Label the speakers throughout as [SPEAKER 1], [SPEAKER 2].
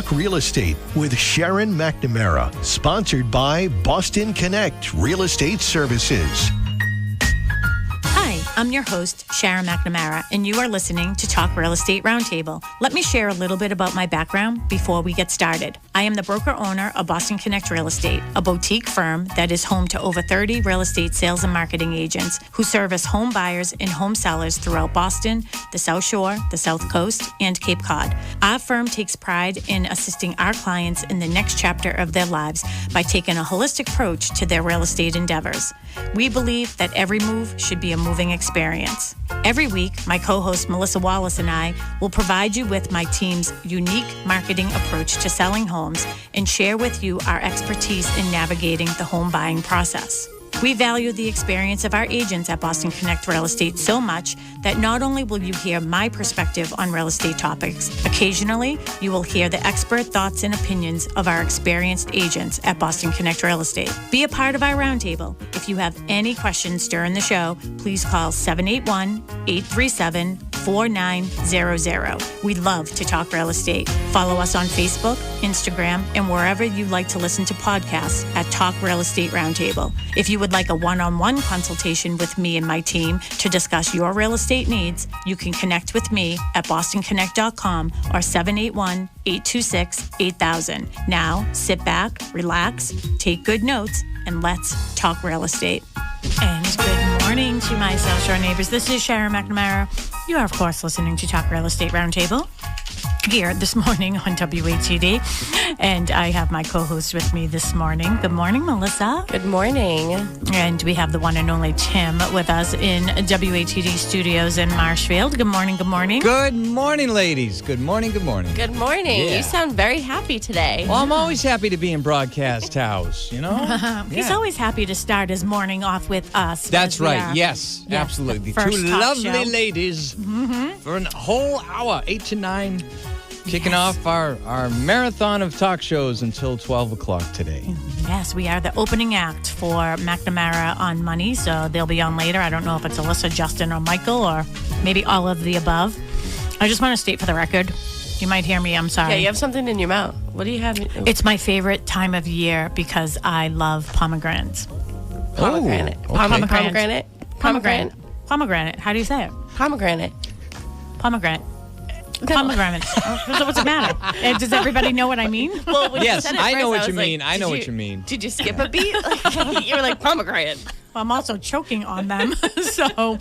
[SPEAKER 1] Talk Real Estate with Sharon McNamara, sponsored by Boston Connect Real Estate Services.
[SPEAKER 2] Hi, I'm your host, Sharon McNamara, and you are listening to Talk Real Estate Roundtable. Let me share a little bit about my background before we get started. I am the broker-owner of Boston Connect Real Estate, a boutique firm that is home to over 30 real estate sales and marketing agents who service home buyers and home sellers throughout Boston, the South Shore, the South Coast, and Cape Cod. Our firm takes pride in assisting our clients in the next chapter of their lives by taking a holistic approach to their real estate endeavors. We believe that every move should be a moving experience. Every week, my co-host Melissa Wallace and I will provide you with my team's unique marketing approach to selling homes and share with you our expertise in navigating the home buying process. We value the experience of our agents at Boston Connect Real Estate so much that not only will you hear my perspective on real estate topics, occasionally you will hear the expert thoughts and opinions of our experienced agents at Boston Connect Real Estate. Be a part of our roundtable. If you have any questions during the show, please call 781-837-4900. We love to talk real estate. Follow us on Facebook, Instagram, and wherever you like to listen to podcasts at Talk Real Estate Roundtable. If you would like a one-on-one consultation with me and my team to discuss your real estate needs, you can connect with me at bostonconnect.com or 781-826-8000. Now, sit back, relax, take good notes, and let's talk real estate. And good morning to my South Shore neighbors. This is Sharon McNamara. You are, of course, listening to Talk Real Estate Roundtable here this morning on WATD. And I have my co-host with me this morning. Good morning, Melissa.
[SPEAKER 3] Good morning.
[SPEAKER 2] And we have the one and only Tim with us in WATD studios in Marshfield. Good morning, good morning.
[SPEAKER 4] Good morning, ladies. Good morning, good morning.
[SPEAKER 3] Good morning.
[SPEAKER 4] Yeah.
[SPEAKER 3] You sound very happy today.
[SPEAKER 4] Well, I'm always happy to be in Broadcast House, you know?
[SPEAKER 2] He's always happy to start his morning off with us.
[SPEAKER 4] That's right. Yes, absolutely.
[SPEAKER 2] First
[SPEAKER 4] Two
[SPEAKER 2] talk
[SPEAKER 4] lovely
[SPEAKER 2] show.
[SPEAKER 4] ladies for a whole hour, 8 to 9. Kicking off our marathon of talk shows until 12 o'clock today.
[SPEAKER 2] Yes, we are the opening act for McNamara on Money, so they'll be on later. I don't know if it's Alyssa, Justin, or Michael, or maybe all of the above. I just want to state for the record, you might hear me, I'm sorry.
[SPEAKER 3] Yeah, you have something in your mouth. What do you have?
[SPEAKER 2] It's my favorite time of year because I love pomegranates.
[SPEAKER 3] Pomegranate.
[SPEAKER 4] Oh, okay.
[SPEAKER 3] Pomegranate. Pomegranate.
[SPEAKER 2] Pomegranate. How do you say it?
[SPEAKER 3] Pomegranate.
[SPEAKER 2] Pomegranate. Pomegranate. So what's the matter? Does everybody know what I mean?
[SPEAKER 3] Well, when you
[SPEAKER 4] Yes,
[SPEAKER 3] said it
[SPEAKER 4] I know
[SPEAKER 3] first,
[SPEAKER 4] what you
[SPEAKER 3] was
[SPEAKER 4] mean.
[SPEAKER 3] like,
[SPEAKER 4] I know
[SPEAKER 3] did
[SPEAKER 4] what you mean.
[SPEAKER 3] Did you skip a beat? You were like, pomegranate.
[SPEAKER 2] Well, I'm also choking on them. So,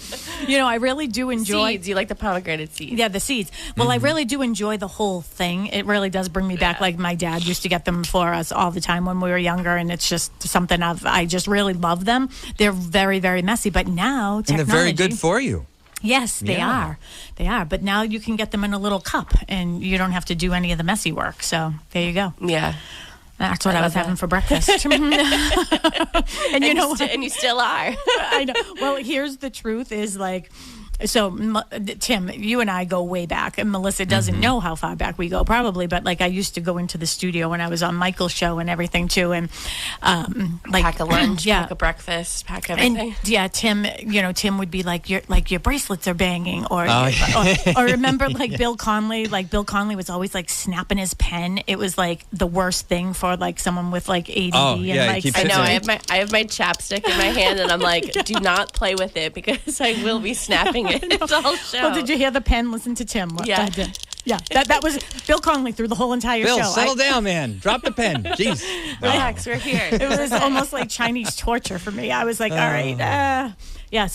[SPEAKER 2] I really do enjoy...
[SPEAKER 3] Seeds. You like the pomegranate seeds.
[SPEAKER 2] Yeah, the seeds. Well, I really do enjoy the whole thing. It really does bring me back. Like my dad used to get them for us all the time when we were younger, and it's just something I just really love them. They're very, very messy, but now technology...
[SPEAKER 4] And they're very good for you.
[SPEAKER 2] Yes, they are. They are. But now you can get them in a little cup, and you don't have to do any of the messy work. So there you go.
[SPEAKER 3] Yeah.
[SPEAKER 2] That's what I was having for breakfast. and you know what?
[SPEAKER 3] And you still are.
[SPEAKER 2] I know. Well, here's the truth is like... So, Tim, you and I go way back, and Melissa doesn't know how far back we go, probably, but, like, I used to go into the studio when I was on Michael's show and everything, too, and, like...
[SPEAKER 3] Pack a lunch, pack a breakfast, pack everything.
[SPEAKER 2] And, Tim, Tim would be like, your bracelets are banging, or remember, like, Bill Conley was always, like, snapping his pen. It was, like, the worst thing for, like, someone with, like, ADD.
[SPEAKER 3] I know, I have my chapstick in my hand, and I'm like, do not play with it, because I will be snapping it. It's all show.
[SPEAKER 2] Well, did you hear the pen? Listen to Tim.
[SPEAKER 3] Yeah.
[SPEAKER 2] Yeah, that was Bill Conley through the whole entire show.
[SPEAKER 4] Bill, settle down, man. Drop the pen. Jeez.
[SPEAKER 3] Relax, we're here.
[SPEAKER 2] It was almost like Chinese torture for me. I was like, all right,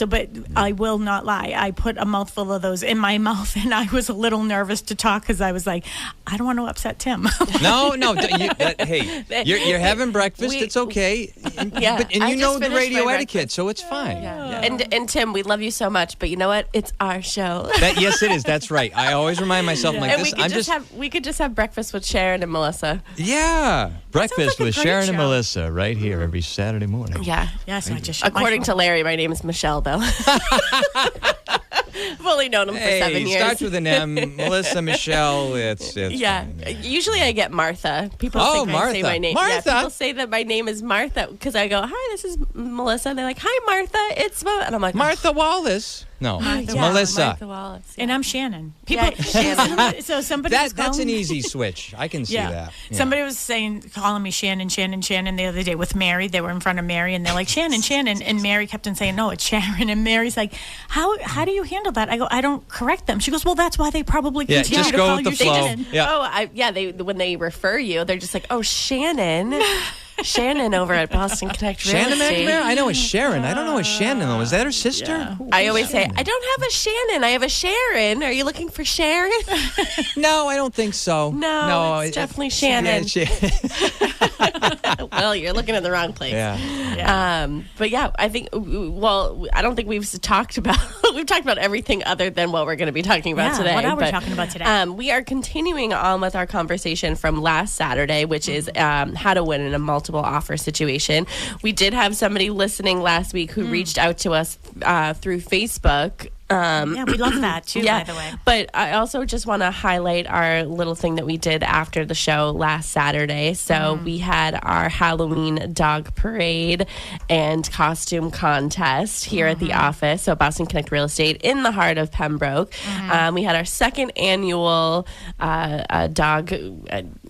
[SPEAKER 2] but I will not lie. I put a mouthful of those in my mouth, and I was a little nervous to talk because I was like, I don't want to upset Tim.
[SPEAKER 4] No. Hey, you're having breakfast. It's okay. And you know the radio etiquette, so it's fine.
[SPEAKER 3] Yeah. And Tim, we love you so much, but you know what? It's our show.
[SPEAKER 4] Yes, it is. That's right. I always remind myself like
[SPEAKER 3] and
[SPEAKER 4] this.
[SPEAKER 3] We could just have breakfast with Sharon and Melissa.
[SPEAKER 4] Yeah, breakfast
[SPEAKER 2] like a
[SPEAKER 4] with
[SPEAKER 2] great
[SPEAKER 4] Sharon and
[SPEAKER 2] show.
[SPEAKER 4] Melissa right here every Saturday morning.
[SPEAKER 3] Yeah.
[SPEAKER 2] Yes, I just
[SPEAKER 3] According to Larry, my name is Michelle, though. I've only known him for 7 years.
[SPEAKER 4] Starts with an M. Melissa, Michelle. It's fine.
[SPEAKER 3] Usually I get Martha. People think I say my name.
[SPEAKER 4] Martha.
[SPEAKER 3] Yeah, people say that my name is Martha because I go, hi, this is Melissa. And they're like, hi, Martha. It's Mo. And I'm like,
[SPEAKER 4] Martha Wallace. No.
[SPEAKER 2] Martha
[SPEAKER 4] Melissa.
[SPEAKER 3] Martha Wallace.
[SPEAKER 2] And I'm Shannon. People,
[SPEAKER 3] Shannon.
[SPEAKER 2] so somebody was
[SPEAKER 4] That's
[SPEAKER 2] calling
[SPEAKER 4] an easy switch. I can see that. Yeah.
[SPEAKER 2] Somebody was calling me Shannon the other day with Mary. They were in front of Mary, and they're like, Shannon. And Mary kept on saying, no, it's Sharon. And Mary's like, how do you handle that? I go, I don't correct them. She goes, well, that's why they probably continue
[SPEAKER 4] just
[SPEAKER 2] to
[SPEAKER 4] go
[SPEAKER 2] call
[SPEAKER 4] with
[SPEAKER 2] you
[SPEAKER 4] the flow.
[SPEAKER 2] Shannon.
[SPEAKER 4] Yeah.
[SPEAKER 3] When they refer you, they're just like, oh, Shannon. Shannon over at Boston Connect Real
[SPEAKER 4] Shannon
[SPEAKER 3] Estate.
[SPEAKER 4] McNamara? I know a Sharon. I don't know a Shannon, though. Is that her sister?
[SPEAKER 2] Yeah.
[SPEAKER 3] I always say, I don't have a Shannon. I have a Sharon. Are you looking for Sharon?
[SPEAKER 4] No, I don't think so.
[SPEAKER 3] No, it's definitely Shannon.
[SPEAKER 4] Yeah,
[SPEAKER 3] Well, you're looking in the wrong place.
[SPEAKER 4] yeah.
[SPEAKER 3] But yeah, I think. Well, I don't think we've talked about everything other than what we're going to be talking about today.
[SPEAKER 2] What are we talking about today?
[SPEAKER 3] We are continuing on with our conversation from last Saturday, which is how to win in a multiple offer situation. We did have somebody listening last week who reached out to us through Facebook.
[SPEAKER 2] Yeah, we love that too, by the way.
[SPEAKER 3] But I also just want to highlight our little thing that we did after the show last Saturday. So we had our Halloween dog parade and costume contest here at the office. So Boston Connect Real Estate in the heart of Pembroke. We had our second annual dog,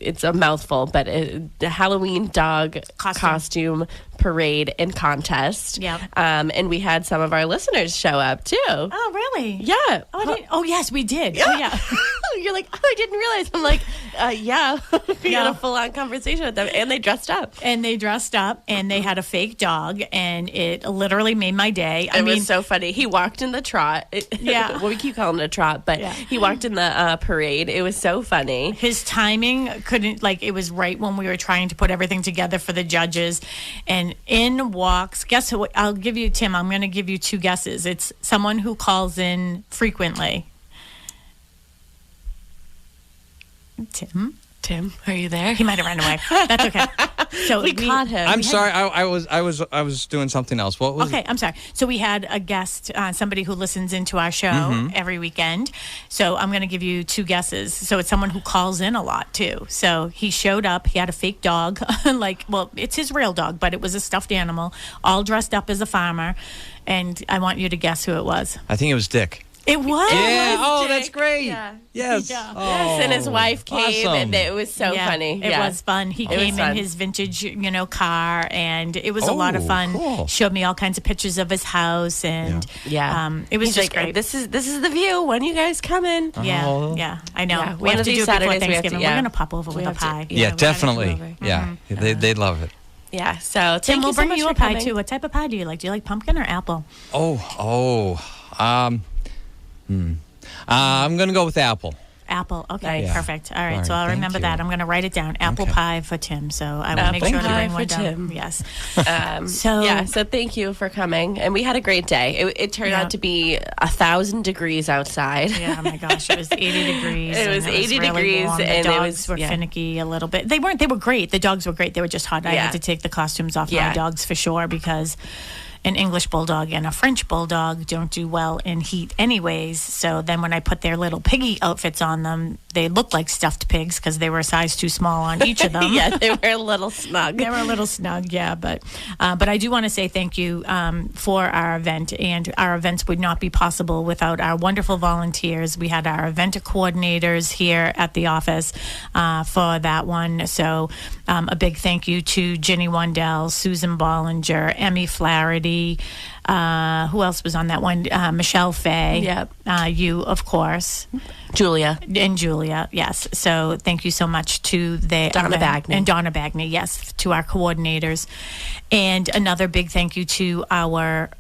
[SPEAKER 3] it's a mouthful, but the Halloween dog costume parade and contest.
[SPEAKER 2] Yep.
[SPEAKER 3] And we had some of our listeners show up too.
[SPEAKER 2] Oh, really?
[SPEAKER 3] Yeah.
[SPEAKER 2] Oh, yes, we did.
[SPEAKER 3] Yeah.
[SPEAKER 2] Oh, yeah.
[SPEAKER 3] You're like, oh, I didn't realize. I'm like, yeah. We had a full-on conversation with them, and they dressed up.
[SPEAKER 2] And they dressed up, and they had a fake dog, and it literally made my day.
[SPEAKER 3] It was so funny. He walked in the trot.
[SPEAKER 2] Yeah.
[SPEAKER 3] Well, we keep calling it a trot, but he walked in the parade. It was so funny.
[SPEAKER 2] His timing it was right when we were trying to put everything together for the judges. And in walks, guess who? I'll give you, Tim, I'm going to give you two guesses. It's someone who calls in frequently. Tim,
[SPEAKER 3] are you there?
[SPEAKER 2] he might have run away. That's okay. So
[SPEAKER 3] we caught him.
[SPEAKER 4] I'm sorry. I was doing something else. What was?
[SPEAKER 2] Okay, I'm sorry. So we had a guest, somebody who listens into our show every weekend. So I'm going to give you two guesses. So it's someone who calls in a lot too. So he showed up. He had a fake dog, it's his real dog, but it was a stuffed animal, all dressed up as a farmer. And I want you to guess who it was.
[SPEAKER 4] I think it was Dick.
[SPEAKER 2] It was.
[SPEAKER 4] Yeah. Oh,
[SPEAKER 3] Dick.
[SPEAKER 4] that's great.
[SPEAKER 3] Yeah.
[SPEAKER 4] Yes.
[SPEAKER 2] Yeah.
[SPEAKER 4] Oh,
[SPEAKER 3] Yes, and his wife came,
[SPEAKER 4] awesome.
[SPEAKER 3] and it was so funny.
[SPEAKER 2] It was fun. He came in his vintage, car, and it was a lot of fun.
[SPEAKER 4] Cool.
[SPEAKER 2] Showed me all kinds of pictures of his house, and it was
[SPEAKER 3] He's
[SPEAKER 2] just
[SPEAKER 3] like,
[SPEAKER 2] great.
[SPEAKER 3] This is the view. When are you guys coming?
[SPEAKER 2] Yeah, I know.
[SPEAKER 3] Yeah,
[SPEAKER 2] We
[SPEAKER 3] one
[SPEAKER 2] have
[SPEAKER 3] of
[SPEAKER 2] to do
[SPEAKER 3] these
[SPEAKER 2] it before
[SPEAKER 3] Saturdays we have to-
[SPEAKER 2] Thanksgiving. We're going to pop over with a pie.
[SPEAKER 4] Yeah,
[SPEAKER 3] we're
[SPEAKER 4] definitely.
[SPEAKER 3] gonna come over.
[SPEAKER 4] Yeah, they love it.
[SPEAKER 3] Yeah. So
[SPEAKER 2] Tim, we'll
[SPEAKER 3] thank you so
[SPEAKER 2] bring
[SPEAKER 3] much
[SPEAKER 2] you
[SPEAKER 3] for
[SPEAKER 2] a pie
[SPEAKER 3] coming.
[SPEAKER 2] too. What type of pie do you like? Do you like pumpkin or apple?
[SPEAKER 4] I'm gonna go with apple.
[SPEAKER 2] Apple. Okay,
[SPEAKER 3] Nice.
[SPEAKER 2] perfect. All right,
[SPEAKER 4] All
[SPEAKER 2] so
[SPEAKER 4] right,
[SPEAKER 2] I'll
[SPEAKER 4] thank
[SPEAKER 2] remember
[SPEAKER 4] you.
[SPEAKER 2] that. I'm going to write it down. Apple pie for Tim. So I will make
[SPEAKER 3] Apple
[SPEAKER 2] sure to
[SPEAKER 3] pie
[SPEAKER 2] bring
[SPEAKER 3] for
[SPEAKER 2] one down.
[SPEAKER 3] Tim.
[SPEAKER 2] Yes.
[SPEAKER 3] So thank you for coming, and we had a great day. It turned out to be 1,000 degrees outside.
[SPEAKER 2] Yeah, oh my gosh, it was 80 degrees.
[SPEAKER 3] It was
[SPEAKER 2] and
[SPEAKER 3] 80
[SPEAKER 2] really
[SPEAKER 3] degrees,
[SPEAKER 2] warm. The
[SPEAKER 3] and it
[SPEAKER 2] dogs
[SPEAKER 3] was-
[SPEAKER 2] were finicky a little bit. They were great. The dogs were great. They were just hot. I had to take the costumes off my dogs for sure because an English bulldog and a French bulldog don't do well in heat anyways. So then when I put their little piggy outfits on them, they looked like stuffed pigs because they were a size too small on each of them.
[SPEAKER 3] Yeah, they were a little snug.
[SPEAKER 2] They were a little snug, yeah. But I do want to say thank you for our event. And our events would not be possible without our wonderful volunteers. We had our event coordinators here at the office for that one. So a big thank you to Jenny Wandell, Susan Bollinger, Emmy Flaherty. Who else was on that one? Michelle Fay.
[SPEAKER 3] Yep.
[SPEAKER 2] You, of course.
[SPEAKER 3] Julia.
[SPEAKER 2] And Julia, yes. So thank you so much to the
[SPEAKER 3] Donna Bagney.
[SPEAKER 2] And Donna Bagney, yes, to our coordinators. And another big thank you to our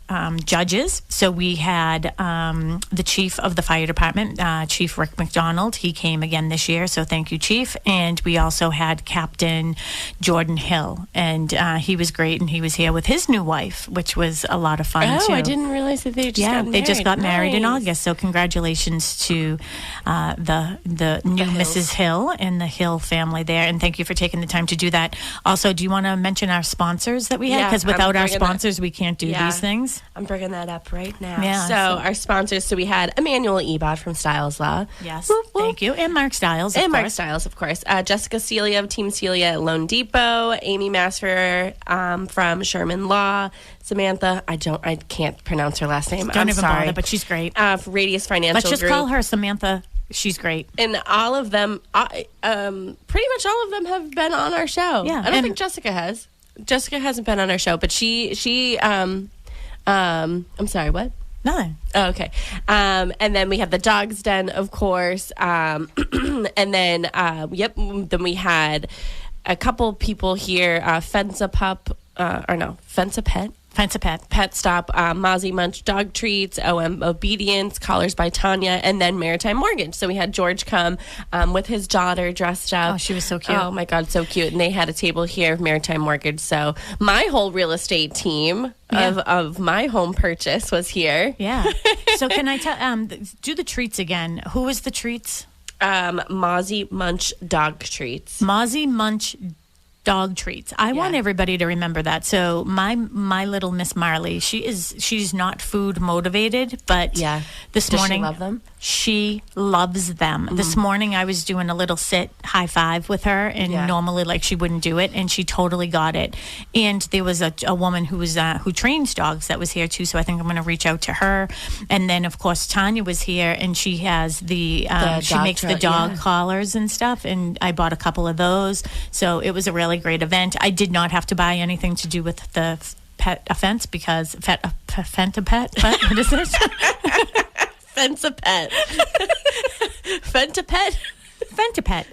[SPEAKER 2] judges. So we had the chief of the fire department, Chief Rick McDonald. He came again this year, so thank you, Chief. And we also had Captain Jordan Hill, and he was great, and he was here with his new wife, which was a lot of fun, too.
[SPEAKER 3] Oh, I didn't realize that they just got married.
[SPEAKER 2] They just got married in
[SPEAKER 3] Nice.
[SPEAKER 2] August. So congratulations to the new Mrs. Hill and the Hill family there, and thank you for taking the time to do that. Also, do you want to mention our sponsors that we had?
[SPEAKER 3] Yeah,
[SPEAKER 2] Because
[SPEAKER 3] I'm
[SPEAKER 2] without our
[SPEAKER 3] bringing that-
[SPEAKER 2] sponsors, we can't do these things.
[SPEAKER 3] I'm bringing that up right now.
[SPEAKER 2] Yeah,
[SPEAKER 3] So
[SPEAKER 2] so-
[SPEAKER 3] our sponsors, we had Emmanuel Ebot from Styles Law.
[SPEAKER 2] Yes,
[SPEAKER 3] Whoop, whoop.
[SPEAKER 2] thank you, and Mark Stiles,
[SPEAKER 3] And Mark
[SPEAKER 2] course.
[SPEAKER 3] Stiles, of course. Jessica Celia of Team Celia at Lone Depot. Amy Masfer from Sherman Law. Samantha, I don't I can't pronounce her last name.
[SPEAKER 2] Don't
[SPEAKER 3] I'm
[SPEAKER 2] even
[SPEAKER 3] sorry.
[SPEAKER 2] bother, but she's great.
[SPEAKER 3] Radius Financial
[SPEAKER 2] Let's just
[SPEAKER 3] Group.
[SPEAKER 2] call her Samantha. She's great.
[SPEAKER 3] And all of them, pretty much all of them have been on our show.
[SPEAKER 2] Yeah,
[SPEAKER 3] I don't think Jessica has. Jessica hasn't been on our show, but I'm sorry, what?
[SPEAKER 2] Nothing.
[SPEAKER 3] Oh, okay. And then we have the Dog's Den, of course. And then, then we had a couple people here, Fence a Pet.
[SPEAKER 2] Fence a Pet.
[SPEAKER 3] Pet Stop, Mozzie Munch Dog Treats, OM Obedience, Collars by Tanya, and then Maritime Mortgage. So we had George come with his daughter dressed up.
[SPEAKER 2] Oh, she was so cute.
[SPEAKER 3] Oh, my God, so cute. And they had a table here of Maritime Mortgage. So my whole real estate team of my home purchase was here.
[SPEAKER 2] Yeah. So can I tell, do the treats again. Who was the treats?
[SPEAKER 3] Mozzie Munch Dog Treats.
[SPEAKER 2] Mozzie Munch Dog Treats. I want everybody to remember that. So my little Miss Marley, she's not food motivated, but this morning
[SPEAKER 3] she love them?
[SPEAKER 2] She loves them. This morning I was doing a little sit high five with her, and normally like she wouldn't do it, and she totally got it. And there was a woman who was who trains dogs that was here too, so I think I'm going to reach out to her. And then of course Tanya was here, and she has the she makes the dog collars and stuff, and I bought a couple of those. So it was a really great event. I did not have to buy anything to do with the pet offense because what is this?
[SPEAKER 3] Fence a Pet. Fence a Pet.
[SPEAKER 2] Fentapet.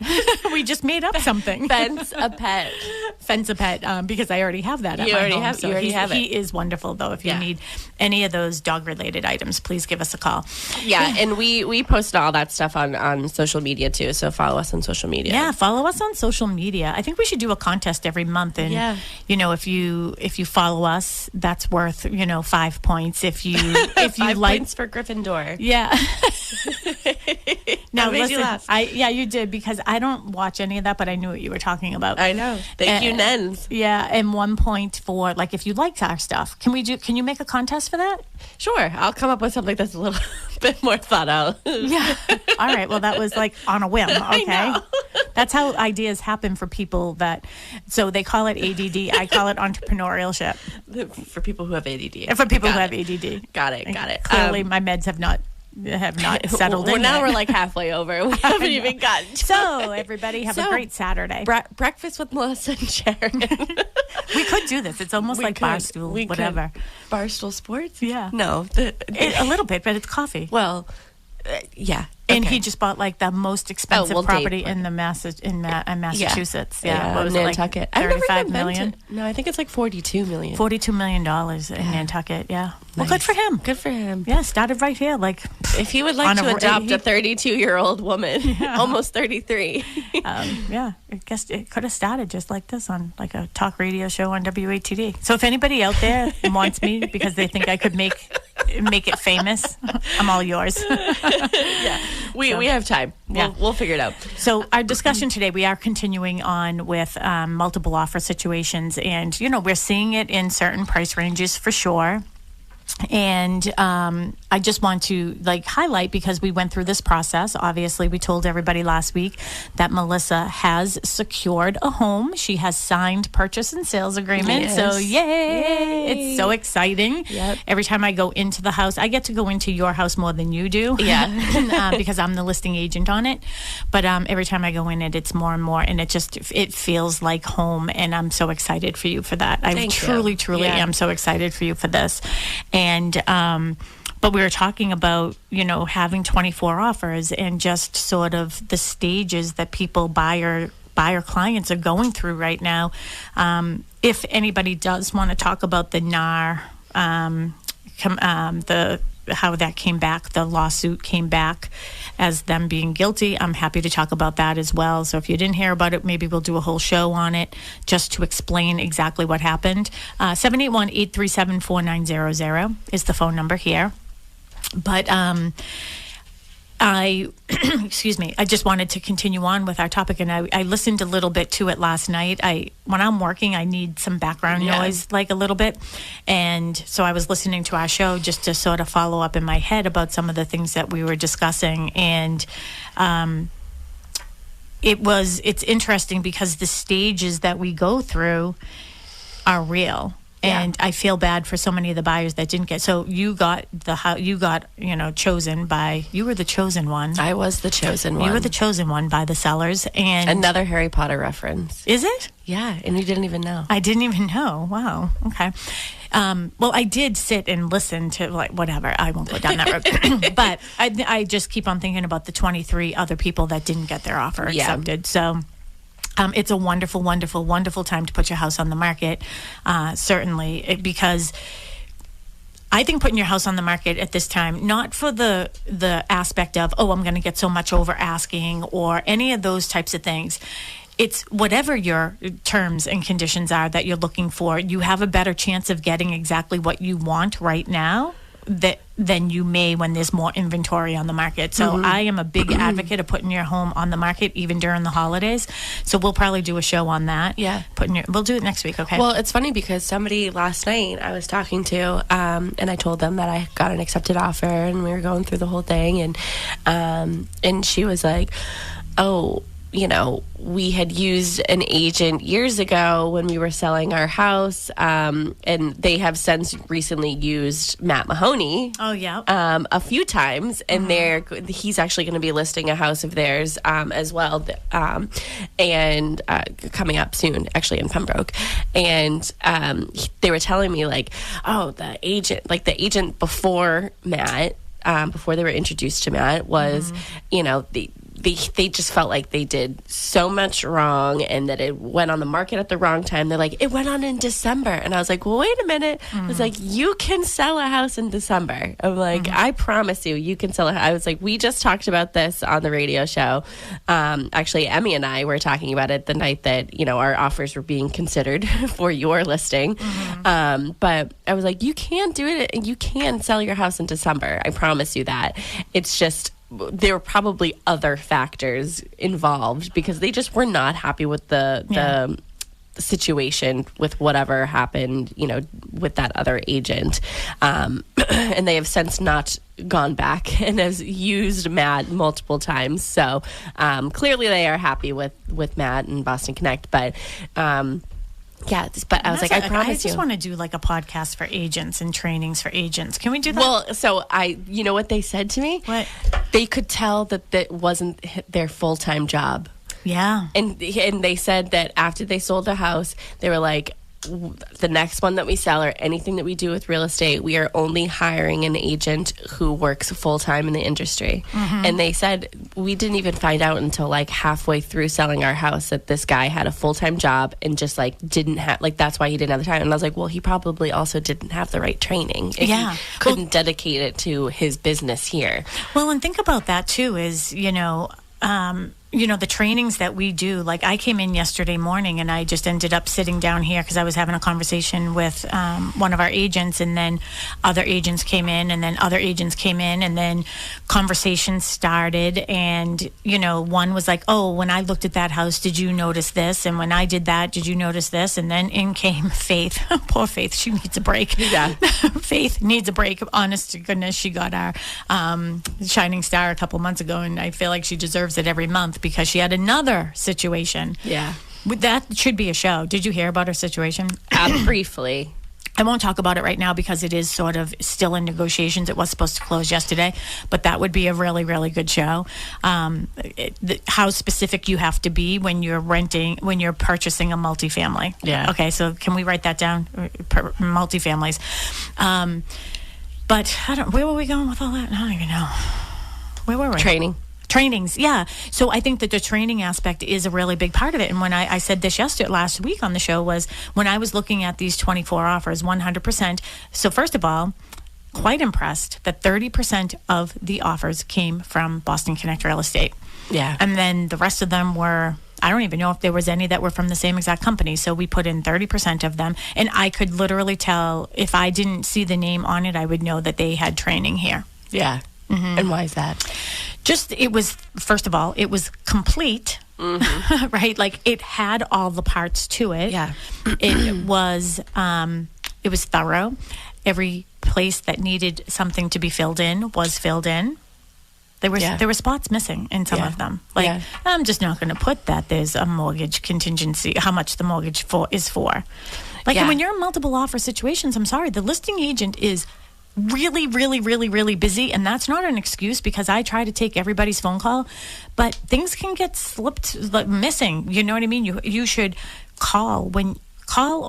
[SPEAKER 2] We just made up something.
[SPEAKER 3] Fence a Pet.
[SPEAKER 2] Fence a Pet, because I already have that at my home.
[SPEAKER 3] You already have it.
[SPEAKER 2] He is wonderful, though. If you need any of those dog-related items, please give us a call.
[SPEAKER 3] Yeah, and we post all that stuff on social media, too, so follow us on social media.
[SPEAKER 2] Yeah, follow us on social media. I think we should do a contest every month, and, if you follow us, that's worth, 5 points. If you
[SPEAKER 3] 5 points for Gryffindor.
[SPEAKER 2] Yeah. Now,
[SPEAKER 3] made you
[SPEAKER 2] listen,
[SPEAKER 3] laugh.
[SPEAKER 2] You did, because I don't watch any of that, but I knew what you were talking about.
[SPEAKER 3] I know. Thank you, Nens.
[SPEAKER 2] Yeah, and 1 point for, like, if you liked our stuff. Can you make a contest for that?
[SPEAKER 3] Sure. I'll come up with something that's a little bit more thought out.
[SPEAKER 2] Yeah. All right. Well, that was like on a whim. Okay.
[SPEAKER 3] I know.
[SPEAKER 2] That's how ideas happen for people so they call it ADD. I call it entrepreneurship.
[SPEAKER 3] For people who have ADD.
[SPEAKER 2] And for people who have ADD.
[SPEAKER 3] Got it.
[SPEAKER 2] Clearly, my meds have not settled in.
[SPEAKER 3] Now
[SPEAKER 2] yet.
[SPEAKER 3] we're like halfway over. We haven't even gotten to
[SPEAKER 2] So, everybody, have a great Saturday.
[SPEAKER 3] Breakfast with Melissa and Sharon.
[SPEAKER 2] We could do this. It's almost like Barstool, whatever.
[SPEAKER 3] Barstool Sports?
[SPEAKER 2] Yeah.
[SPEAKER 3] No.
[SPEAKER 2] A little bit, but it's coffee.
[SPEAKER 3] Well, yeah.
[SPEAKER 2] And
[SPEAKER 3] okay.
[SPEAKER 2] he just bought like the most expensive property in Massachusetts. Yeah. What was
[SPEAKER 3] Nantucket.
[SPEAKER 2] It, like 35 million?
[SPEAKER 3] No, I think it's like $42 million.
[SPEAKER 2] $42 million in Nantucket, yeah. Well, good for him.
[SPEAKER 3] Good for him.
[SPEAKER 2] Yeah, started right here. Like,
[SPEAKER 3] if he would like to adopt a 32-year-old woman, almost 33.
[SPEAKER 2] I guess it could have started just like this on like a talk radio show on WATD. So if anybody out there wants me because they think I could make it famous, I'm all yours.
[SPEAKER 3] Yeah. We have time. We'll figure it out.
[SPEAKER 2] So our discussion today, we are continuing on with multiple offer situations, and we're seeing it in certain price ranges for sure. And I just want to highlight, because we went through this process. Obviously, we told everybody last week that Melissa has secured a home. She has signed purchase and sales agreement.
[SPEAKER 3] Yes.
[SPEAKER 2] So yay! It's so exciting.
[SPEAKER 3] Yep.
[SPEAKER 2] Every time I go into the house, I get to go into your house more than you do.
[SPEAKER 3] Yeah.
[SPEAKER 2] Because I'm the listing agent on it. But every time I go in it's more and more, and it feels like home. And I'm so excited for you for that. I truly am so excited for you for this. And but we were talking about having 24 offers and just sort of the stages that buyer clients are going through right now. If anybody does want to talk about the NAR, how that came back, the lawsuit came back as them being guilty, I'm happy to talk about that as well. So if you didn't hear about it, maybe we'll do a whole show on it just to explain exactly what happened. 781-837-4900 is the phone number here. But I just wanted to continue on with our topic, and I listened a little bit to it last night. When I'm working, I need some background noise, like a little bit, and so I was listening to our show just to sort of follow up in my head about some of the things that we were discussing, and it's interesting because the stages that we go through are real. And I feel bad for so many of the buyers that didn't get. So you got chosen by. You were the chosen one.
[SPEAKER 3] I was the chosen one.
[SPEAKER 2] You were the chosen one by the sellers. And
[SPEAKER 3] another Harry Potter reference.
[SPEAKER 2] Is it?
[SPEAKER 3] Yeah, and you didn't even know.
[SPEAKER 2] I didn't even know. Wow. Okay. Well, I did sit and listen to whatever. I won't go down that road. But I just keep on thinking about the 23 other people that didn't get their offer accepted. So. It's a wonderful, wonderful, wonderful time to put your house on the market, certainly, because I think putting your house on the market at this time, not for the aspect of, I'm going to get so much over asking or any of those types of things. It's whatever your terms and conditions are that you're looking for, you have a better chance of getting exactly what you want right now than you may when there's more inventory on the market. So I am a big advocate of putting your home on the market even during the holidays. So we'll probably do a show on that.
[SPEAKER 3] Yeah.
[SPEAKER 2] We'll do it next week, okay?
[SPEAKER 3] Well, it's funny because somebody last night I was talking to, and I told them that I got an accepted offer and we were going through the whole thing, and she was like, we had used an agent years ago when we were selling our house, and they have since recently used Matt Mahoney.
[SPEAKER 2] Oh, yeah.
[SPEAKER 3] A few times, and he's actually going to be listing a house of theirs as well, and coming up soon, actually in Pembroke. And they were telling me the agent before Matt, before they were introduced to Matt, was, they just felt like they did so much wrong and that it went on the market at the wrong time. They're like, it went on in December. And I was like, well, wait a minute. I was like, you can sell a house in December. I'm like, I promise you can sell a house. I was like, we just talked about this on the radio show. Actually, Emmy and I were talking about it the night that, our offers were being considered for your listing. But I was like, you can do it. You can sell your house in December. I promise you that. It's just, there were probably other factors involved because they just were not happy with the situation with whatever happened, with that other agent. And they have since not gone back and has used Matt multiple times. So clearly they are happy with Matt and Boston Connect. But but I was like, I promise you. I
[SPEAKER 2] just want to do a podcast for agents and trainings for agents. Can we do that?
[SPEAKER 3] Well, so you know what they said to me?
[SPEAKER 2] What?
[SPEAKER 3] They could tell that wasn't their full-time job.
[SPEAKER 2] Yeah.
[SPEAKER 3] And they said that after they sold the house, they were like, the next one that we sell or anything that we do with real estate, we are only hiring an agent who works full-time in the industry. And they said we didn't even find out until halfway through selling our house that this guy had a full-time job and just didn't have, that's why he didn't have the time. And I was like, well, he probably also didn't have the right training. He couldn't dedicate it to his business here.
[SPEAKER 2] Well, and think about that too is, the trainings that we do, I came in yesterday morning and I just ended up sitting down here because I was having a conversation with one of our agents, and then other agents came in, and then other agents came in, and then conversations started. And, one was like, oh, when I looked at that house, did you notice this? And when I did that, did you notice this? And then in came Faith. Poor Faith. She needs a break.
[SPEAKER 3] Yeah.
[SPEAKER 2] Faith needs a break. Honest to goodness, she got our Shining Star a couple months ago, and I feel like she deserves it every month because she had another situation.
[SPEAKER 3] Yeah.
[SPEAKER 2] That should be a show. Did you hear about her situation?
[SPEAKER 3] Briefly.
[SPEAKER 2] I won't talk about it right now because it is sort of still in negotiations. It was supposed to close yesterday, but that would be a really, really good show. How specific you have to be when you're purchasing a multifamily.
[SPEAKER 3] Yeah.
[SPEAKER 2] Okay, so can we write that down? Multifamilies. But where were we going with all that? I don't even know. Where were we? Trainings, yeah. So I think that the training aspect is a really big part of it. And when I said this last week on the show was when I was looking at these 24 offers, 100%. So first of all, quite impressed that 30% of the offers came from Boston Connect Real Estate.
[SPEAKER 3] Yeah.
[SPEAKER 2] And then the rest of them were, I don't even know if there was any that were from the same exact company. So we put in 30% of them. And I could literally tell if I didn't see the name on it, I would know that they had training here.
[SPEAKER 3] Yeah. And why is that?
[SPEAKER 2] First of all, it was complete, right? It had all the parts to it.
[SPEAKER 3] Yeah.
[SPEAKER 2] It was thorough. Every place that needed something to be filled in was filled in. There were spots missing in some of them. Like, I'm just not going to put that there's a mortgage contingency, how much the mortgage is for. Like, and when you're in multiple offer situations, I'm sorry, the listing agent is really, really, really, really busy. And that's not an excuse, because I try to take everybody's phone call, but things can get slipped, like, missing. You know what I mean? You should call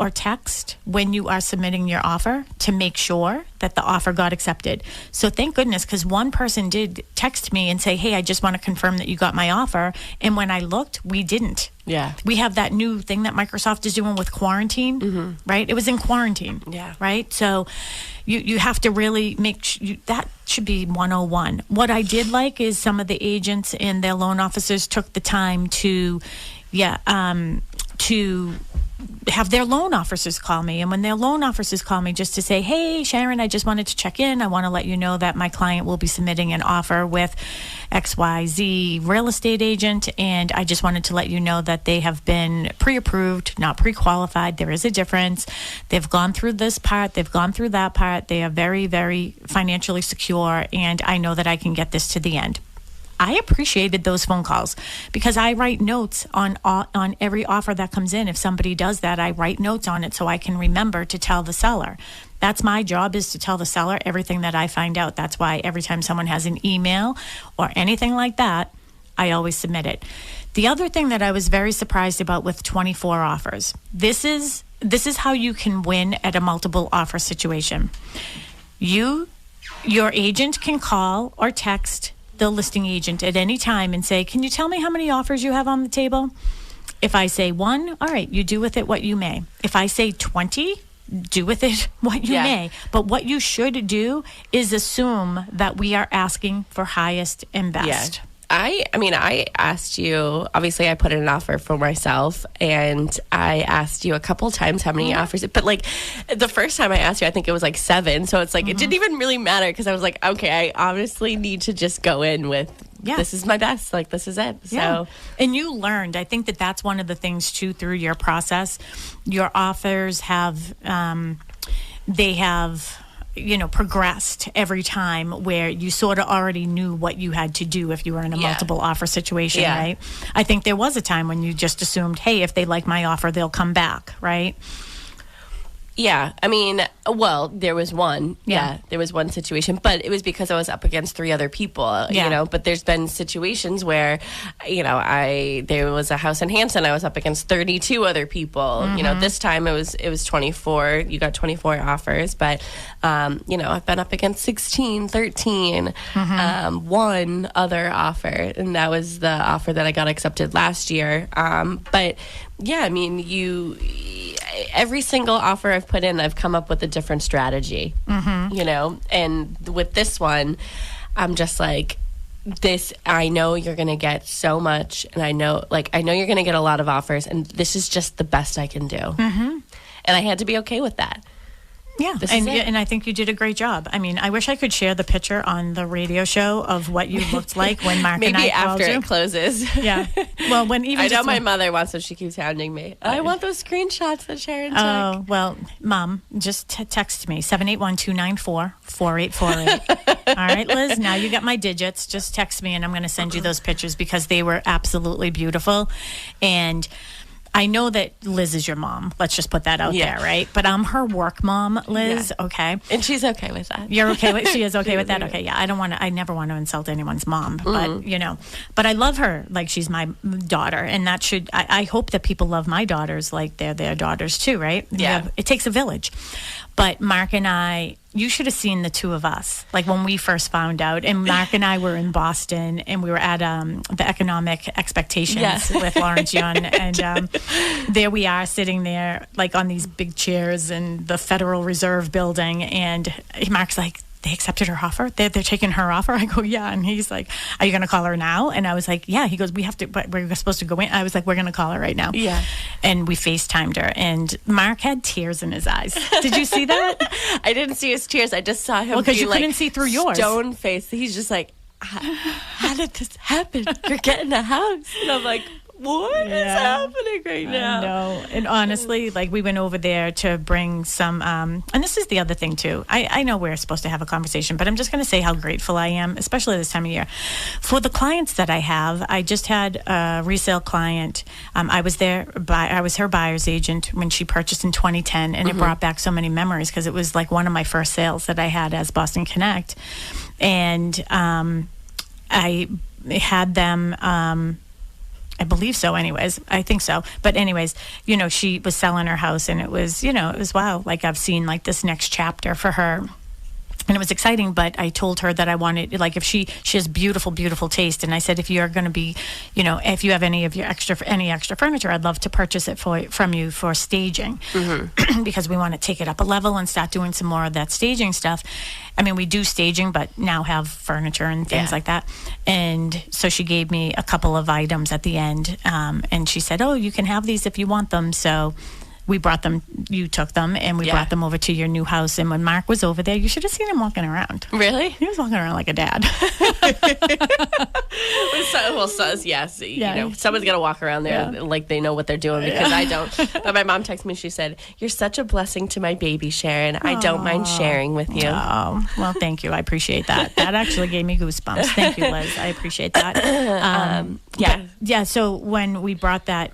[SPEAKER 2] or text when you are submitting your offer to make sure that the offer got accepted. So thank goodness, because one person did text me and say, hey, I just want to confirm that you got my offer. And when I looked, we didn't.
[SPEAKER 3] Yeah.
[SPEAKER 2] We have that new thing that Microsoft is doing with quarantine, right? It was in quarantine, right? So you have to really that should be 101. What I did like is some of the agents and their loan officers took the time to have their loan officers call me. And when their loan officers call me just to say, hey, Sharon, I just wanted to check in. I want to let you know that my client will be submitting an offer with XYZ real estate agent. And I just wanted to let you know that they have been pre-approved, not pre-qualified. There is a difference. They've gone through this part. They've gone through that part. They are very, very financially secure. And I know that I can get this to the end. I appreciated those phone calls, because I write notes on every offer that comes in. If somebody does that, I write notes on it so I can remember to tell the seller. That's my job, is to tell the seller everything that I find out. That's why every time someone has an email or anything like that, I always submit it. The other thing that I was very surprised about with 24 offers, this is how you can win at a multiple offer situation. Your agent can call or text the listing agent at any time and say, can you tell me how many offers you have on the table? If I say 1, all right, you do with it what you may. If I say 20, do with it what you may. But what you should do is assume that we are asking for highest and best.
[SPEAKER 3] Yeah. I asked you, obviously I put in an offer for myself, and I asked you a couple times how many offers, but like the first time I asked you, I think it was like 7. So it's like, it didn't even really matter, because I was like, okay, I obviously need to just go in with, this is my best, like this is it. So,
[SPEAKER 2] and you learned, I think that's one of the things too, through your process, your offers have, they have, progressed every time, where you sort of already knew what you had to do if you were in a multiple offer situation, right? I think there was a time when you just assumed, hey, if they like my offer, they'll come back, right?
[SPEAKER 3] Yeah, I mean, well, there was one. Yeah, there was one situation, but it was because I was up against 3 other people, but there's been situations where, there was a house in Hanson, I was up against 32 other people. This time it was 24. You got 24 offers, but, I've been up against 16, 13, one other offer, and that was the offer that I got accepted last year. But yeah, I mean, every single offer I've put in, I've come up with a different strategy, and with this one, I'm just like, I know you're going to get so much, and I know you're going to get a lot of offers, and this is just the best I can do. And I had to be okay with that.
[SPEAKER 2] Yeah, and I think you did a great job. I mean, I wish I could share the picture on the radio show of what you looked like when Mark and I called you.
[SPEAKER 3] Maybe after it closes.
[SPEAKER 2] Yeah. Well, I know
[SPEAKER 3] my mother wants what she keeps hounding me. I want those screenshots that Sharon took.
[SPEAKER 2] Oh, well, Mom, just text me, 781-294-4848. All right, Liz, now you got my digits. Just text me, and I'm going to send you those pictures, because they were absolutely beautiful. And I know that Liz is your mom. Let's just put that out there, right? But I'm her work mom, Liz. Yeah. Okay,
[SPEAKER 3] and she's okay with that.
[SPEAKER 2] You're okay with? She is okay with that. Okay, yeah. I never want to insult anyone's mom, but but I love her like she's my daughter, and that should. I hope that people love my daughters like they're their daughters too, right?
[SPEAKER 3] Yeah.
[SPEAKER 2] It takes a village. But Mark and I, you should have seen the two of us, like when we first found out. And Mark and I were in Boston, and we were at the Economic Expectations with Lawrence Yun. And there we are sitting there, like on these big chairs in the Federal Reserve building. And Mark's like, they accepted her offer? They're taking her offer? I go, yeah. And he's like, are you going to call her now? And I was like, yeah. He goes, we have to, but we're supposed to go in. I was like, we're going to call her right now.
[SPEAKER 3] Yeah.
[SPEAKER 2] And we FaceTimed her, and Mark had tears in his eyes. Did you see that?
[SPEAKER 3] I didn't see his tears. I just saw him
[SPEAKER 2] because you couldn't see through yours.
[SPEAKER 3] Stone face. He's just like, how did this happen? You're getting a house. And I'm like, what is happening right now?
[SPEAKER 2] No, and honestly, like we went over there to bring some, and this is the other thing too. I know we're supposed to have a conversation, but I'm just going to say how grateful I am, especially this time of year, for the clients that I have. I just had a resale client. I was her buyer's agent when she purchased in 2010, and it brought back so many memories because it was like one of my first sales that I had as Boston Connect, and I had them. I believe so anyways. I think so. But anyways, she was selling her house, and it was wow. Like I've seen like this next chapter for her. And it was exciting, but I told her that I wanted, like, if she has beautiful, beautiful taste. And I said, if you're going to be, if you have any extra furniture, I'd love to purchase it from you for staging, because we want to take it up a level and start doing some more of that staging stuff. I mean, we do staging, but now have furniture and things like that. And so she gave me a couple of items at the end, and she said, oh, you can have these if you want them. So we brought them, you took them, and we brought them over to your new house. And when Mark was over there, you should have seen him walking around. Really? He was walking around like a dad.
[SPEAKER 3] Someone's got to walk around there like they know what they're doing, because I don't. But my mom texted me, she said, you're such a blessing to my baby, Sharon. I don't mind sharing with you.
[SPEAKER 2] Oh, well, thank you. I appreciate that. That actually gave me goosebumps. Thank you, Liz. I appreciate that. So when we brought that,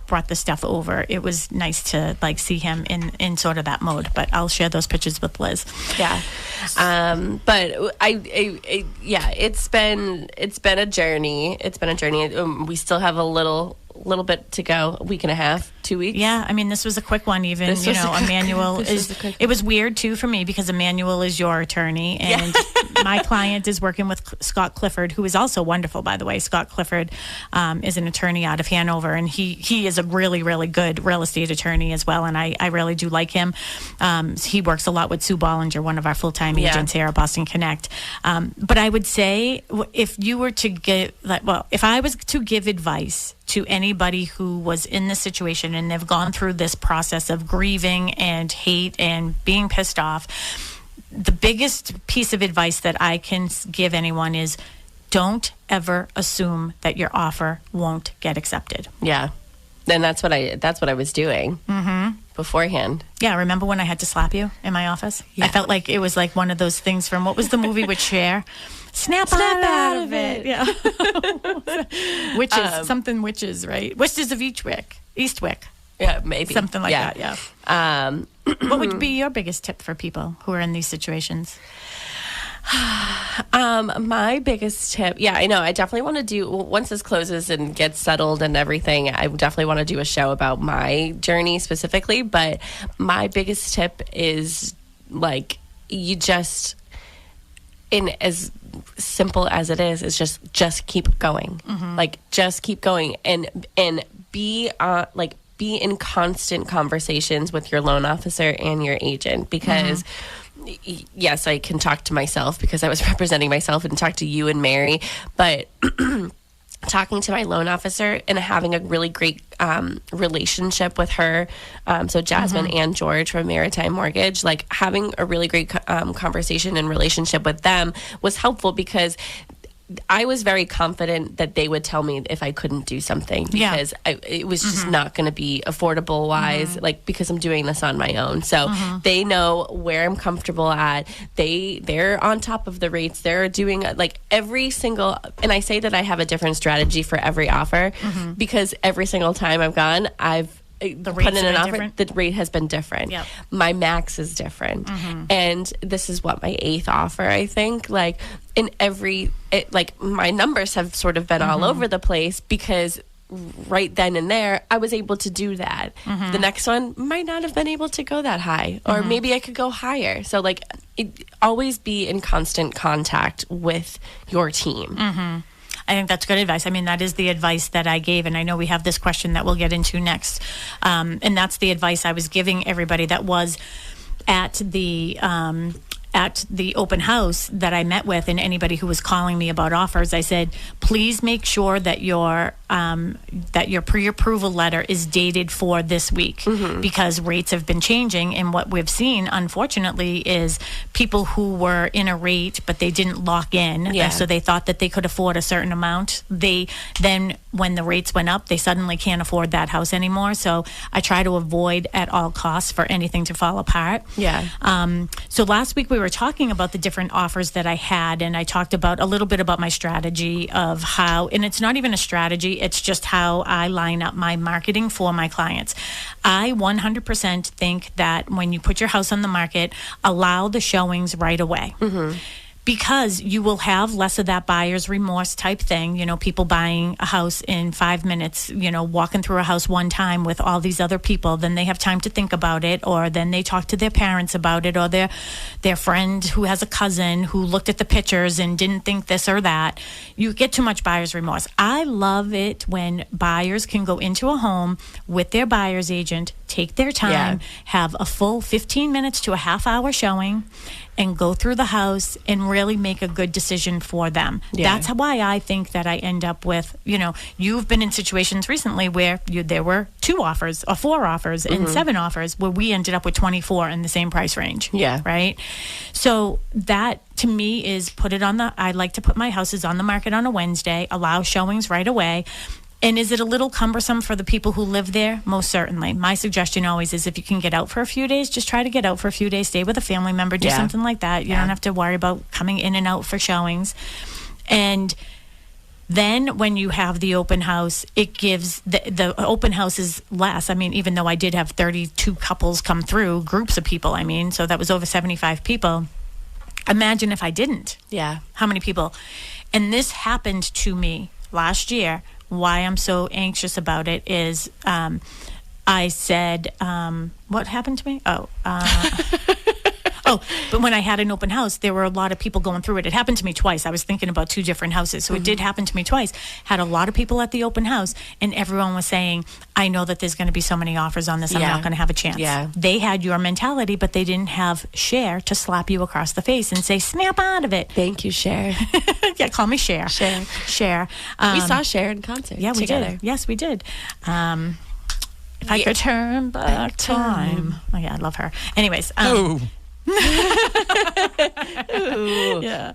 [SPEAKER 2] brought the stuff over, it was nice to like see him in sort of that mode. But I'll share those pictures with Liz.
[SPEAKER 3] But it's been a journey. We still have a little bit to go. A week and a half, 2 weeks.
[SPEAKER 2] Yeah, I mean, this was a quick one. Even Emmanuel it was weird too for me, because Emmanuel is your attorney, and my client is working with Scott Clifford, who is also wonderful, by the way. Scott Clifford is an attorney out of Hanover, and he is a really, really good real estate attorney as well, and I really do like him. He works a lot with Sue Bollinger, one of our full-time agents here at Boston Connect. But I would say, if I was to give advice to anybody who was in this situation and they've gone through this process of grieving and hate and being pissed off, the biggest piece of advice that I can give anyone is, don't ever assume that your offer won't get accepted.
[SPEAKER 3] Yeah. And that's what I was doing beforehand.
[SPEAKER 2] Yeah, remember when I had to slap you in my office? Yeah. I felt like it was like one of those things from, what was the movie with Cher? Snap out of it. Yeah. Witches, right? Witches of Eastwick.
[SPEAKER 3] Yeah, maybe.
[SPEAKER 2] Something like that, yeah. What would be your biggest tip for people who are in these situations?
[SPEAKER 3] My biggest tip, I know, I definitely want to do, once this closes and gets settled and everything, I definitely want to do a show about my journey specifically, but my biggest tip is, like, you just, in as simple as it is just keep going. Like, just keep going, and be in constant conversations with your loan officer and your agent, because yes, I can talk to myself because I was representing myself, and talk to you and Mary, but talking to my loan officer and having a really great relationship with her, so Jasmine and George from Maritime Mortgage, like having a really great conversation and relationship with them was helpful, because I was very confident that they would tell me if I couldn't do something, because it was just not going to be affordable wise, like, because I'm doing this on my own. So they know where I'm comfortable at. They're on top of the rates. They're doing like every single, and I say that I have a different strategy for every offer, because every single time I've gone, the put in an offer, different? The rate has been different. Yep. My max is different. And this is what, my 8th offer, I think. Like, in my numbers have sort of been all over the place, because right then and there, I was able to do that. The next one might not have been able to go that high, or maybe I could go higher. So, like, always be in constant contact with your team.
[SPEAKER 2] I think that's good advice. I mean, that is the advice that I gave, and I know we have this question that we'll get into next. And that's the advice I was giving everybody that was at the at the open house that I met with, and anybody who was calling me about offers, I said, please make sure that your pre-approval letter is dated for this week, because rates have been changing. And what we've seen, unfortunately, is people who were in a rate, but they didn't lock in.
[SPEAKER 3] Yeah.
[SPEAKER 2] So they thought that they could afford a certain amount. Then when the rates went up, they suddenly can't afford that house anymore. So I try to avoid at all costs for anything to fall apart.
[SPEAKER 3] Yeah.
[SPEAKER 2] So last week we were talking about the different offers that I had, and I talked about a little bit about my strategy of how, and it's not even a strategy, it's just how I line up my marketing for my clients. I 100% think that when you put your house on the market, allow the showings right away. Because you will have less of that buyer's remorse type thing, people buying a house in 5 minutes, walking through a house one time with all these other people, then they have time to think about it, or then they talk to their parents about it, or their friend who has a cousin who looked at the pictures and didn't think this or that. You get too much buyer's remorse. I love it when buyers can go into a home with their buyer's agent, take their time, have a full 15 minutes to a half hour showing, and go through the house and really make a good decision for them.
[SPEAKER 3] Yeah.
[SPEAKER 2] That's why I think that I end up with, you've been in situations recently where there were 2 offers or 4 offers and 7 offers where we ended up with 24 in the same price range.
[SPEAKER 3] Yeah.
[SPEAKER 2] Right? So that to me is I like to put my houses on the market on a Wednesday, allow showings right away. And is it a little cumbersome for the people who live there? Most certainly. My suggestion always is if you can get out for a few days, just try to get out for a few days, stay with a family member, do something like that. You don't have to worry about coming in and out for showings. And then when you have the open house, it gives the open house is less. I mean, even though I did have 32 couples come through, groups of people, so that was over 75 people. Imagine if I didn't.
[SPEAKER 3] Yeah.
[SPEAKER 2] How many people? And this happened to me last year. Why I'm so anxious about it is I said, what happened to me? But when I had an open house, there were a lot of people going through it. It happened to me twice. I was thinking about 2 different houses. So it did happen to me twice. Had a lot of people at the open house, and everyone was saying, I know that there's going to be so many offers on this. I'm not going to have a chance.
[SPEAKER 3] Yeah.
[SPEAKER 2] They had your mentality, but they didn't have Cher to slap you across the face and say, snap out of it.
[SPEAKER 3] Thank you, Cher.
[SPEAKER 2] Yeah, call me Cher. Cher.
[SPEAKER 3] We saw Cher in concert.
[SPEAKER 2] Yeah, we
[SPEAKER 3] together.
[SPEAKER 2] did. Yes, we did. If I could turn back time. Oh, yeah, I love her. Anyways. Yeah.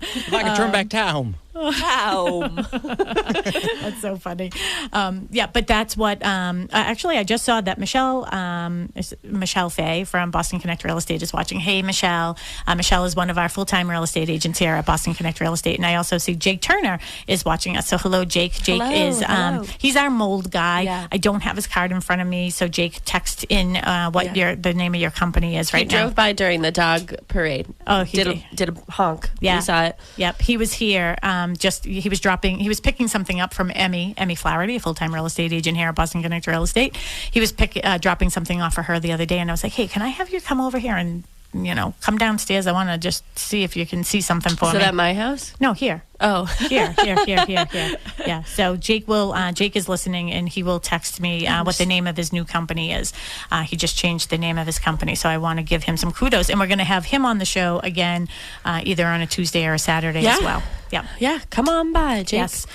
[SPEAKER 4] If I could turn back time.
[SPEAKER 2] That's so funny. But that's what, actually, I just saw that Michelle Fay from Boston Connect Real Estate is watching. Hey, Michelle. Michelle is one of our full-time real estate agents here at Boston Connect Real Estate. And I also see Jake Turner is watching us. So hello, Jake. Jake
[SPEAKER 3] Hello.
[SPEAKER 2] He's our mold guy.
[SPEAKER 3] Yeah.
[SPEAKER 2] I don't have his card in front of me. So Jake, text in what the name of your company is right now.
[SPEAKER 3] He drove by during the dog parade.
[SPEAKER 2] Oh, he
[SPEAKER 3] did a honk.
[SPEAKER 2] Yeah.
[SPEAKER 3] We saw it.
[SPEAKER 2] Yep. He was here. He was picking something up from Emmy Flaherty, a full-time real estate agent here at Boston Connect Real Estate. He was dropping something off for her the other day, and I was like, hey, can I have you come over here and, come downstairs? I want to just see if you can see something for me.
[SPEAKER 3] Is it at my house?
[SPEAKER 2] No, here.
[SPEAKER 3] Oh.
[SPEAKER 2] Here. Yeah. So Jake is listening, and he will text me what the name of his new company is. He just changed the name of his company, so I want to give him some kudos. And we're going to have him on the show again, either on a Tuesday or a Saturday as well. Yeah.
[SPEAKER 3] Yeah. Come on by, Jake.
[SPEAKER 2] Yes.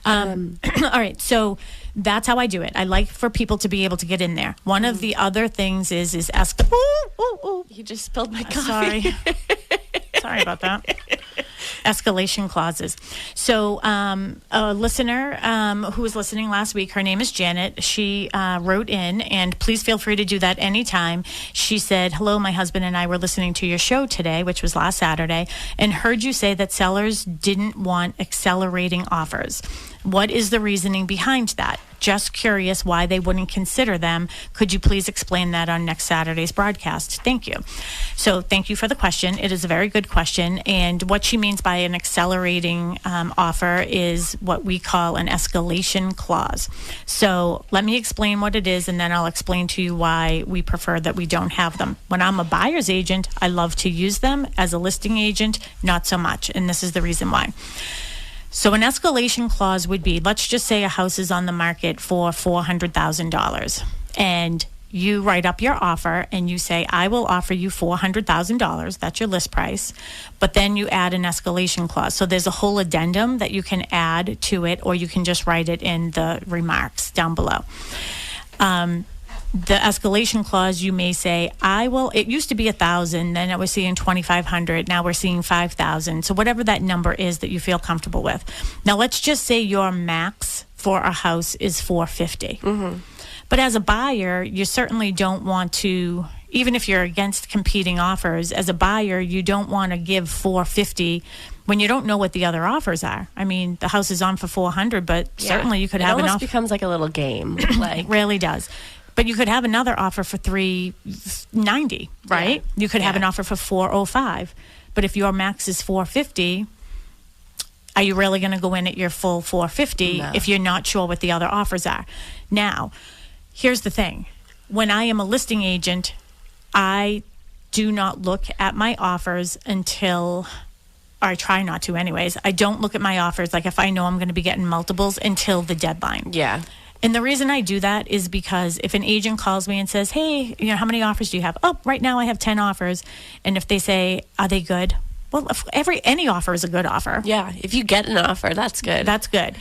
[SPEAKER 2] All right. So that's how I do it. I like for people to be able to get in there. One of the other things is ask. Ooh.
[SPEAKER 3] You just spilled my coffee.
[SPEAKER 2] Sorry about that. Escalation clauses. So a listener who was listening last week, her name is Janet. She wrote in, and please feel free to do that anytime. She said, hello, my husband and I were listening to your show today, which was last Saturday, and heard you say that sellers didn't want accelerating offers. What is the reasoning behind that? Just curious why they wouldn't consider them. Could you please explain that on next Saturday's broadcast? Thank you. So thank you for the question. It is a very good question. And what she means by an accelerating offer is what we call an escalation clause. So let me explain what it is, and then I'll explain to you why we prefer that we don't have them. When I'm a buyer's agent, I love to use them. As a listing agent, not so much. And this is the reason why. So an escalation clause would be, let's just say a house is on the market for $400,000, and you write up your offer and you say, I will offer you $400,000. That's your list price. But then you add an escalation clause. So there's a whole addendum that you can add to it, or you can just write it in the remarks down below. The escalation clause, you may say, it used to be 1,000, then it was seeing 2,500, now we're seeing 5,000. So whatever that number is that you feel comfortable with. Now let's just say your max for a house is 450. Mm-hmm. But as a buyer, you certainly don't want to, even if you're against competing offers, as a buyer, you don't want to give 450 when you don't know what the other offers are. I mean, the house is on for 400, but certainly you could have
[SPEAKER 3] an offer. It
[SPEAKER 2] an
[SPEAKER 3] almost becomes like a little game.
[SPEAKER 2] It really does. But you could have another offer for $390, right? Yeah. You could have an offer for $405. But if your max is $450, are you really going to go in at your full $450 if you're not sure what the other offers are? Now, here's the thing. When I am a listing agent, I do not look at my offers until, or I try not to anyways. I don't look at my offers, like if I know I'm going to be getting multiples, until the deadline. Yeah. And the reason I do that is because if an agent calls me and says, hey, how many offers do you have? Oh, right now I have 10 offers. And if they say, are they good? Well, any offer is a good offer.
[SPEAKER 3] Yeah, if you get an offer, that's good.
[SPEAKER 2] That's good.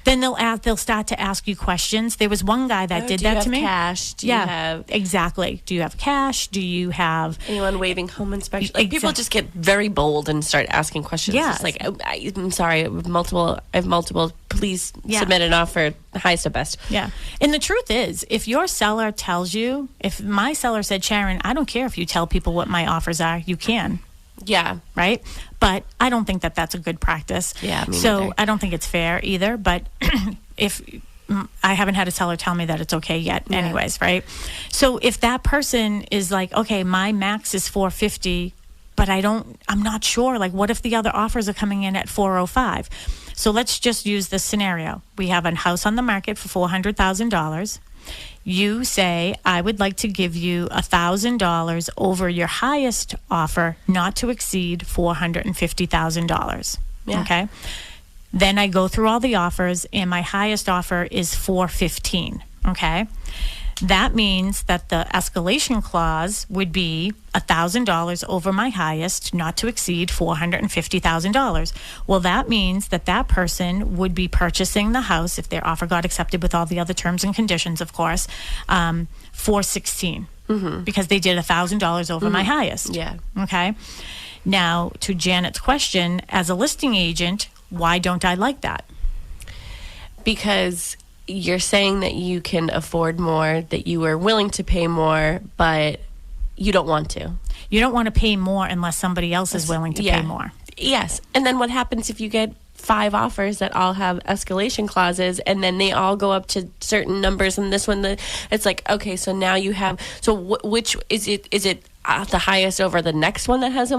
[SPEAKER 2] Then they'll start to ask you questions. There was one guy that did that to me.
[SPEAKER 3] Do you have cash? Do you have...
[SPEAKER 2] Exactly. Do you have cash? Do you have...
[SPEAKER 3] anyone waiving home inspection? Like, people just get very bold and start asking questions.
[SPEAKER 2] Yeah.
[SPEAKER 3] It's like, I'm sorry, I have multiple. Please submit an offer, highest or best.
[SPEAKER 2] Yeah. And the truth is, if your seller tells you, if my seller said, Sharon, I don't care if you tell people what my offers are, you can.
[SPEAKER 3] Yeah.
[SPEAKER 2] Right? But I don't think that that's a good practice.
[SPEAKER 3] Yeah, me
[SPEAKER 2] so
[SPEAKER 3] neither.
[SPEAKER 2] I don't think it's fair either. But if I haven't had a seller tell me that it's okay yet anyways, right? So if that person is like, okay, my max is 450, but I'm not sure. Like, what if the other offers are coming in at 405? So let's just use this scenario. We have a house on the market for $400,000. You say, I would like to give you $1,000 over your highest offer, not to exceed $450,000. Yeah. Okay. Then I go through all the offers, and my highest offer is $415,000. Okay. That means that the escalation clause would be $1,000 over my highest, not to exceed $450,000. Well, that means that person would be purchasing the house, if their offer got accepted with all the other terms and conditions, of course, $416,000, because they did $1,000 over my highest.
[SPEAKER 3] Yeah.
[SPEAKER 2] Okay. Now, to Janet's question, as a listing agent, why don't I like that?
[SPEAKER 3] Because you're saying that you can afford more, that you are willing to pay more, but you don't want to.
[SPEAKER 2] You don't want to pay more unless somebody else is willing to pay more.
[SPEAKER 3] Yes. And then what happens if you get 5 offers that all have escalation clauses, and then they all go up to certain numbers, and this one, it's like, okay, so now you have, so which is it? Is it the highest over the next one that has a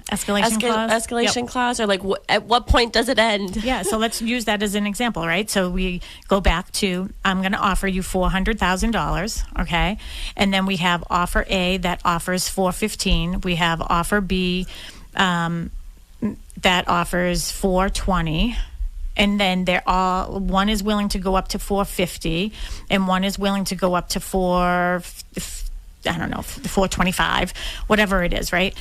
[SPEAKER 3] escalation clause, or like at what point does it end?
[SPEAKER 2] Yeah, so let's use that as an example, right? So we go back to, I'm going to offer you $400,000, okay, and then we have offer A that offers $415,000. We have offer B that offers $420,000. And then one is willing to go up to $450,000, and one is willing to go up to $425,000, whatever it is, right?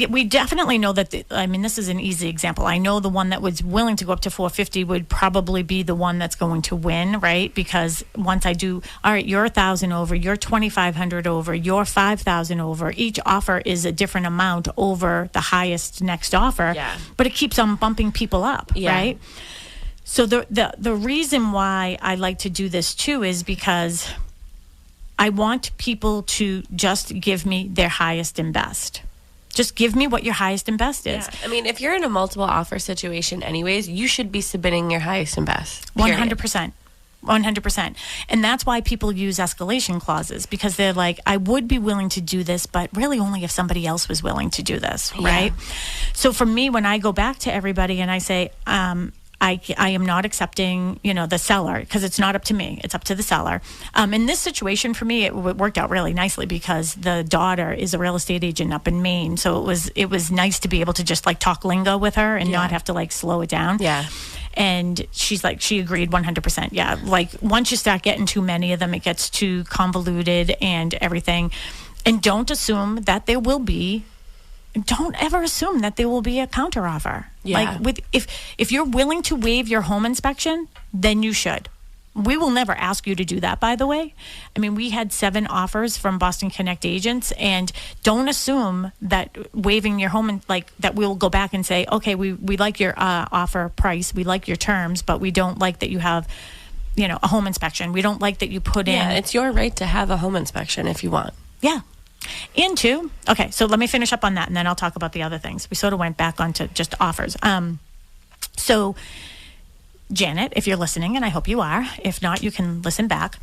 [SPEAKER 2] We definitely know that, this is an easy example. I know the one that was willing to go up to $450,000 would probably be the one that's going to win, right? Because once I do, all right, you're $1,000 over, you're $2,500 over, you're $5,000 over. Each offer is a different amount over the highest next offer, but it keeps on bumping people up, right? So the reason why I like to do this too is because I want people to just give me their highest and best. Just give me what your highest and best is.
[SPEAKER 3] Yeah. If you're in a multiple offer situation anyways, you should be submitting your highest and best. Period.
[SPEAKER 2] 100%. 100%. And that's why people use escalation clauses, because they're like, I would be willing to do this, but really only if somebody else was willing to do this, right? So for me, when I go back to everybody and I say, I am not accepting, the seller, because it's not up to me. It's up to the seller. In this situation for me, it worked out really nicely because the daughter is a real estate agent up in Maine. So it was nice to be able to just like talk lingo with her and not have to like slow it down.
[SPEAKER 3] Yeah.
[SPEAKER 2] And she's like, she agreed 100%. Yeah. Like once you start getting too many of them, it gets too convoluted and everything. And don't assume that there will be don't ever assume that there will be a counteroffer.
[SPEAKER 3] Yeah.
[SPEAKER 2] Like if you're willing to waive your home inspection, then you should. We will never ask you to do that, by the way. I mean, we had 7 offers from Boston Connect agents, and don't assume that waiving your home, that we'll go back and say, okay, we like your offer price, we like your terms, but we don't like that you have, a home inspection. We don't like that you put in.
[SPEAKER 3] Yeah, it's your right to have a home inspection if you want.
[SPEAKER 2] Yeah. Okay, so let me finish up on that, and then I'll talk about the other things. We sort of went back onto just offers. So, Janet, if you're listening, and I hope you are, if not, you can listen back.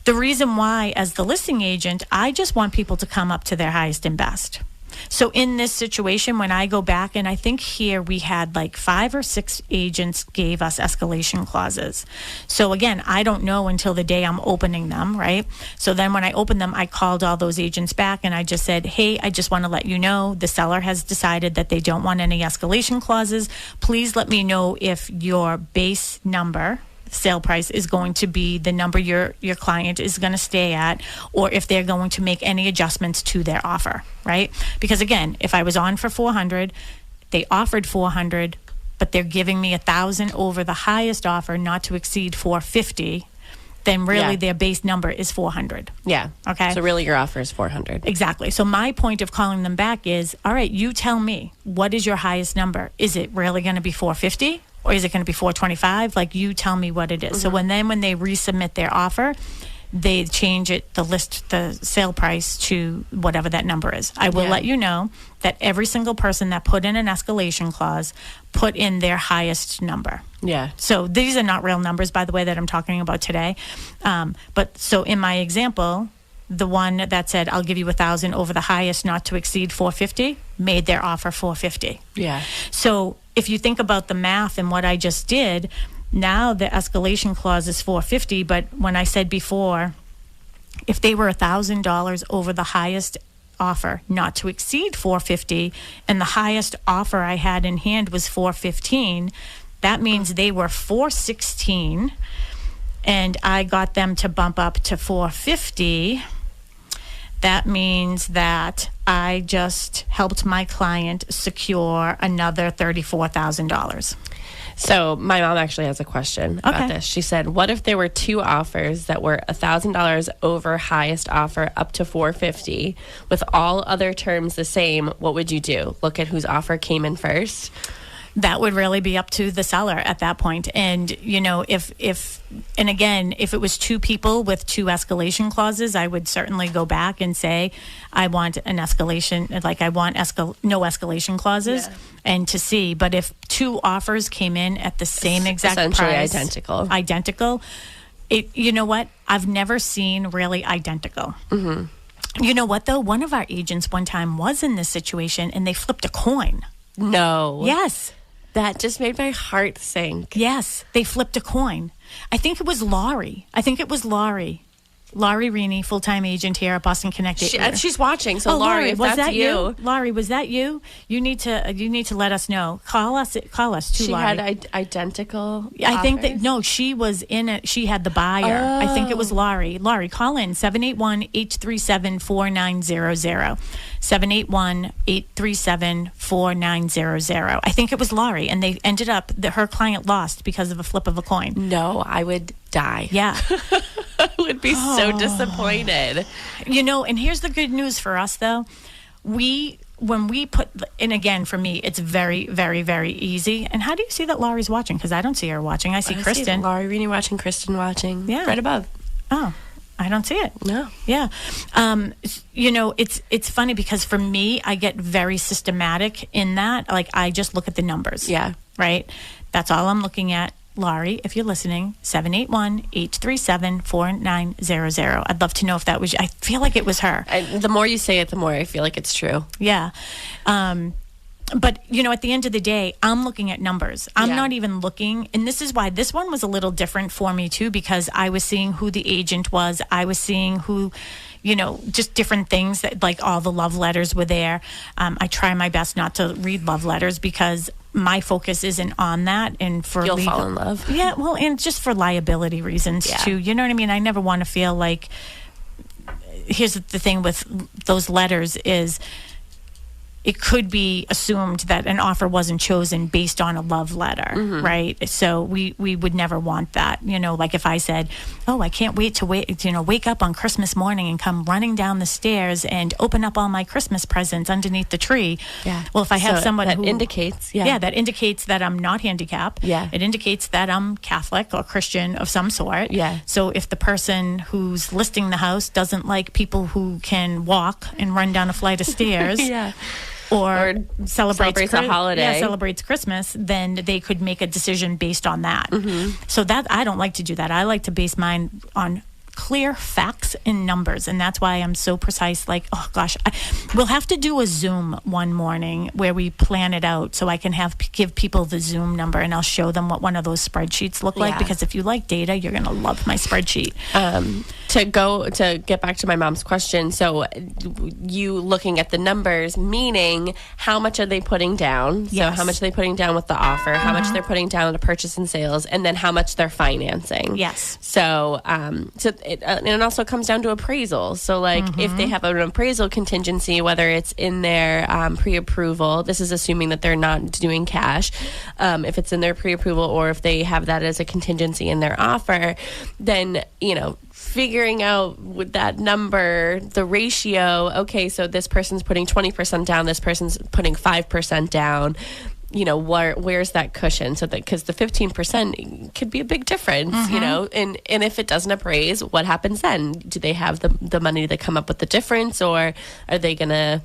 [SPEAKER 2] The reason why, as the listing agent, I just want people to come up to their highest and best. So in this situation, when I go back, and I think here we had like 5 or 6 agents gave us escalation clauses. So again, I don't know until the day I'm opening them, right? So then when I opened them, I called all those agents back and I just said, hey, I just want to let you know the seller has decided that they don't want any escalation clauses. Please let me know if your base number, sale price, is going to be the number your client is going to stay at, or if they're going to make any adjustments to their offer, right? Because again, if I was on for 400, they offered 400, but they're giving me 1,000 over the highest offer, not to exceed 450, then really their base number is 400.
[SPEAKER 3] Yeah.
[SPEAKER 2] Okay.
[SPEAKER 3] So really your offer is 400.
[SPEAKER 2] Exactly. So my point of calling them back is, all right, you tell me, what is your highest number? Is it really going to be 450? Or is it going to be 425? Like, you tell me what it is. So when they resubmit their offer, they change it, the sale price to whatever that number is. I will let you know that every single person that put in an escalation clause put in their highest number.
[SPEAKER 3] Yeah.
[SPEAKER 2] So these are not real numbers, by the way, that I'm talking about today. But so in my example, the one that said, I'll give you 1,000 over the highest, not to exceed 450, made their offer 450.
[SPEAKER 3] Yeah.
[SPEAKER 2] So if you think about the math and what I just did, now the escalation clause is 450, but when I said before, if they were $1,000 over the highest offer, not to exceed 450, and the highest offer I had in hand was 415, that means they were 416, and I got them to bump up to 450. That means that I just helped my client secure another $34,000.
[SPEAKER 3] So my mom actually has a question about this. She said, what if there were 2 offers that were $1,000 over highest offer up to 450 with all other terms the same? What would you do? Look at whose offer came in first?
[SPEAKER 2] That would really be up to the seller at that point. And, if it was 2 people with 2 escalation clauses, I would certainly go back and say, I want an escalation, like I want no escalation clauses, and to see. But if 2 offers came in at the same exact
[SPEAKER 3] essentially
[SPEAKER 2] price,
[SPEAKER 3] identical,
[SPEAKER 2] you know what? I've never seen really identical. Mm-hmm. You know what, though? One of our agents one time was in this situation, and they flipped a coin.
[SPEAKER 3] No.
[SPEAKER 2] Yes.
[SPEAKER 3] That just made my heart sink.
[SPEAKER 2] Yes, they flipped a coin. I think it was Laurie. Laurie Reaney, full-time agent here at Boston Connect.
[SPEAKER 3] She's watching. So Laurie, if
[SPEAKER 2] was
[SPEAKER 3] that's
[SPEAKER 2] that you? Laurie, was that you? You need to let us know. Call us to Laurie.
[SPEAKER 3] She had identical.
[SPEAKER 2] I think that she was in it. She had the buyer. I think it was Laurie. Laurie, call in 781-837-4900. 781-837-4900. I think it was Laurie, and they ended up her client lost because of a flip of a coin.
[SPEAKER 3] No, I would die.
[SPEAKER 2] Yeah.
[SPEAKER 3] I would be so disappointed.
[SPEAKER 2] And here's the good news for us, though. When we put, and again, for me, it's very, very, very easy. And how do you see that Laurie's watching? Because I don't see her watching. I see Kristen.
[SPEAKER 3] See Laurie Reaney watching, Kristen watching.
[SPEAKER 2] Yeah.
[SPEAKER 3] Right above.
[SPEAKER 2] Oh, I don't see it.
[SPEAKER 3] No.
[SPEAKER 2] Yeah. It's funny because for me, I get very systematic in that. Like, I just look at the numbers.
[SPEAKER 3] Yeah.
[SPEAKER 2] Right? That's all I'm looking at. Laurie, if you're listening, 781-837-4900. I'd love to know if that was, I feel like it was her.
[SPEAKER 3] The more you say it, the more I feel like it's true.
[SPEAKER 2] Yeah. But, at the end of the day, I'm looking at numbers. I'm
[SPEAKER 3] Yeah.
[SPEAKER 2] not even looking. And this is why this one was a little different for me, too, because I was seeing who the agent was. I was seeing who, just different things that, like, all the love letters were there. I try my best not to read love letters because my focus isn't on that. And for
[SPEAKER 3] You'll
[SPEAKER 2] legal,
[SPEAKER 3] fall in love.
[SPEAKER 2] Yeah, well, and just for liability reasons,
[SPEAKER 3] Yeah.
[SPEAKER 2] too. You know what I mean? I never want to feel like, here's the thing with those letters is, it could be assumed that an offer wasn't chosen based on a love letter, right? So we would never want that. Like if I said, oh, I can't wait to wake up on Christmas morning and come running down the stairs and open up all my Christmas presents underneath the tree.
[SPEAKER 3] Yeah.
[SPEAKER 2] Well, if I have
[SPEAKER 3] So
[SPEAKER 2] someone
[SPEAKER 3] that
[SPEAKER 2] who
[SPEAKER 3] indicates,
[SPEAKER 2] that indicates that I'm not handicapped.
[SPEAKER 3] Yeah.
[SPEAKER 2] It indicates that I'm Catholic or Christian of some sort.
[SPEAKER 3] Yeah.
[SPEAKER 2] So if the person who's listing the house doesn't like people who can walk and run down a flight of stairs,
[SPEAKER 3] Yeah.
[SPEAKER 2] or celebrates
[SPEAKER 3] a holiday.
[SPEAKER 2] celebrates Christmas, then they could make a decision based on that. So that I don't like to do that. I like to base mine on clear facts and numbers, and that's why I'm so precise. Like, oh gosh, we'll have to do a Zoom one morning where we plan it out, so I can give people the Zoom number, and I'll show them what one of those spreadsheets look like.
[SPEAKER 3] Yeah.
[SPEAKER 2] Because if you like data, you're gonna love my spreadsheet.
[SPEAKER 3] To get back to my mom's question, so you looking at the numbers, meaning how much are they putting down? So
[SPEAKER 2] Yes.
[SPEAKER 3] how much are they putting down with the offer? How much they're putting down to purchase and sales, and then how much they're financing?
[SPEAKER 2] Yes.
[SPEAKER 3] So, and it also comes down to appraisal. So, like, if they have an appraisal contingency, whether it's in their pre-approval, this is assuming that they're not doing cash. If it's in their pre-approval, or if they have that as a contingency in their offer, then figuring out with that number, the ratio. Okay, so this person's putting 20% down. This person's putting 5% down. Where's that cushion? So that, because the 15% could be a big difference, and if it doesn't appraise, what happens then? Do they have the money to come up with the difference, or are they gonna,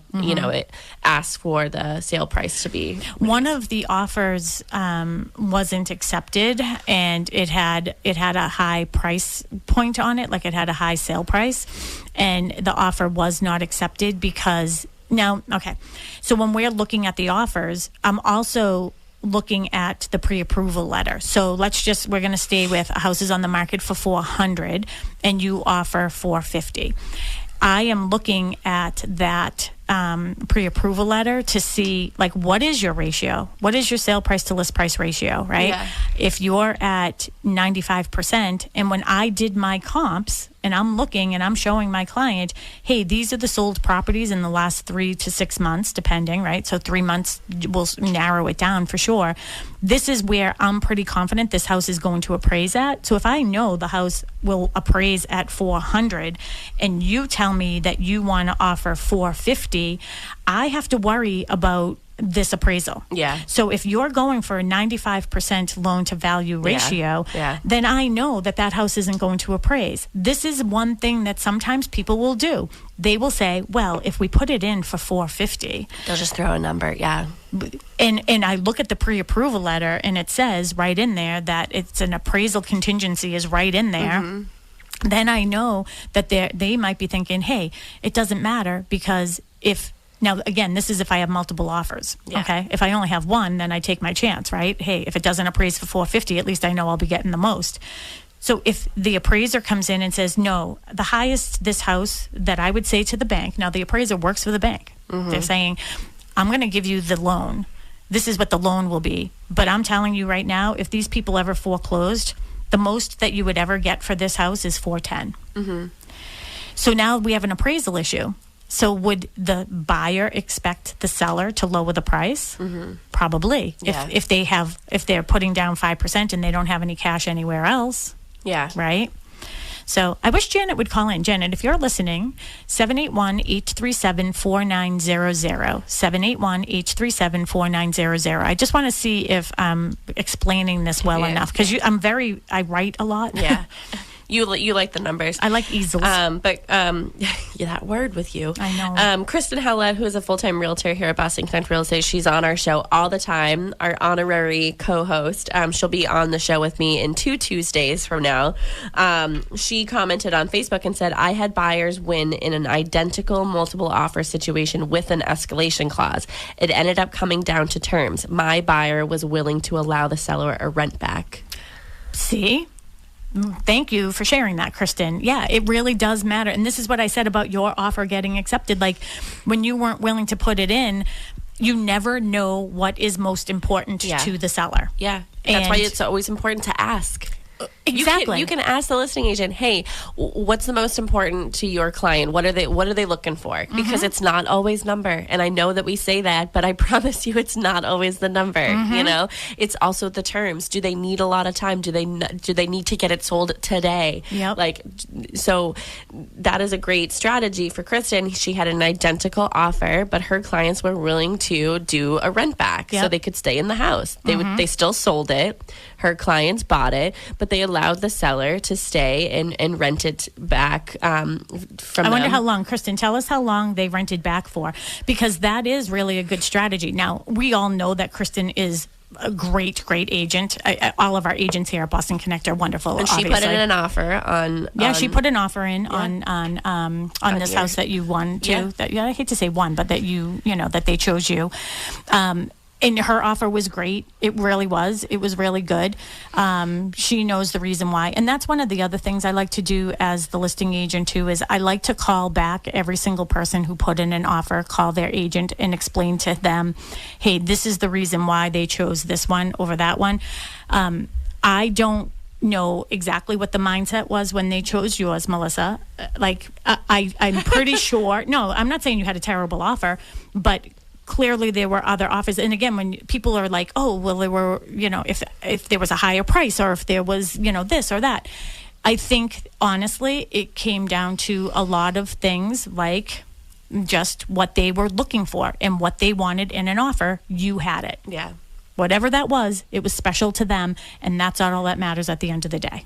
[SPEAKER 3] ask for the sale price to be?
[SPEAKER 2] One of the offers wasn't accepted, and it had a high price point on it, like it had a high sale price, and the offer was not accepted because. Now, okay. So when we're looking at the offers, I'm also looking at the pre-approval letter. So we're going to stay with a house is on the market for $400 and you offer $450. I am looking at that pre-approval letter to see, like, what is your ratio? What is your sale price to list price ratio, right?
[SPEAKER 3] Yeah.
[SPEAKER 2] If you're at 95%, and when I did my comps, and I'm looking and I'm showing my client, hey, these are the sold properties in the last 3 to 6 months, depending, right? So 3 months will narrow it down for sure. This is where I'm pretty confident this house is going to appraise at. So if I know the house will appraise at $400 and you tell me that you want to offer $450, I have to worry about this appraisal.
[SPEAKER 3] Yeah.
[SPEAKER 2] So if you're going for a 95% loan to value ratio,
[SPEAKER 3] Yeah.
[SPEAKER 2] then I know that house isn't going to appraise. This is one thing that sometimes people will do. They will say, well, if we put it in for $450,
[SPEAKER 3] They'll just throw a number. Yeah.
[SPEAKER 2] and I look at the pre-approval letter and it says right in there that it's an appraisal contingency is right in there. Then I know that they might be thinking, hey, it doesn't matter because now, again, this is if I have multiple offers, okay? If I only have one, then I take my chance, right? Hey, if it doesn't appraise for $450, at least I know I'll be getting the most. So if the appraiser comes in and says, no, the highest this house that I would say to the bank, now the appraiser works for the bank. They're saying, I'm going to give you the loan. This is what the loan will be. But I'm telling you right now, if these people ever foreclosed, the most that you would ever get for this house is $410. So now we have an appraisal issue. So would the buyer expect the seller to lower the price? Probably.
[SPEAKER 3] Yeah.
[SPEAKER 2] If they're putting down 5% and they don't have any cash anywhere else,
[SPEAKER 3] Yeah.
[SPEAKER 2] right? So I wish Janet would call in. Janet, if you're listening, 781-837-4900, 781-837-4900. I just want to see if I'm explaining this well enough because I write a lot.
[SPEAKER 3] Yeah. You like the numbers.
[SPEAKER 2] I like easels.
[SPEAKER 3] But that word with you.
[SPEAKER 2] I know.
[SPEAKER 3] Kristen Howlett, who is a full-time realtor here at Boston Connect Real Estate, she's on our show all the time, our honorary co-host. She'll be on the show with me in 2 Tuesdays from now. She commented on Facebook and said, I had buyers win in an identical multiple offer situation with an escalation clause. It ended up coming down to terms. My buyer was willing to allow the seller a rent back.
[SPEAKER 2] See? Thank you for sharing that, Kristen. Yeah, it really does matter. And this is what I said about your offer getting accepted. Like, when you weren't willing to put it in, you never know what is most important to the seller.
[SPEAKER 3] Yeah. That's why it's always important to ask.
[SPEAKER 2] Exactly.
[SPEAKER 3] You can ask the listing agent, hey, what's the most important to your client? What are they looking for? Because it's not always number. And I know that we say that, but I promise you it's not always the number. You know, it's also the terms. Do they need a lot of time? Do they need to get it sold today?
[SPEAKER 2] Yep.
[SPEAKER 3] Like, so that is a great strategy for Kristen. She had an identical offer, but her clients were willing to do a rent back so they could stay in the house. They still sold it. Her clients bought it, but they allowed the seller to stay and rent it back from
[SPEAKER 2] I wonder how long. Kristen, tell us how long they rented back for, because that is really a good strategy. Now, we all know that Kristen is a great agent. All of our agents here at Boston Connect are wonderful.
[SPEAKER 3] And she put in an offer on.
[SPEAKER 2] Yeah, she put an offer in on this house that you won too.
[SPEAKER 3] Yeah.
[SPEAKER 2] That, I hate to say won, but that that they chose you. And her offer was great. It really was. It was really good. She knows the reason why. And that's one of the other things I like to do as the listing agent too, is I like to call back every single person who put in an offer, call their agent and explain to them, hey, this is the reason why they chose this one over that one. I don't know exactly what the mindset was when they chose yours, Melissa. I'm pretty sure. No, I'm not saying you had a terrible offer, but clearly there were other offers. And again, when people are like, oh, well, there were, if there was a higher price, or if there was, this or that. I think, honestly, it came down to a lot of things, like just what they were looking for and what they wanted in an offer. You had it.
[SPEAKER 3] Yeah.
[SPEAKER 2] Whatever that was, it was special to them. And that's all that matters at the end of the day.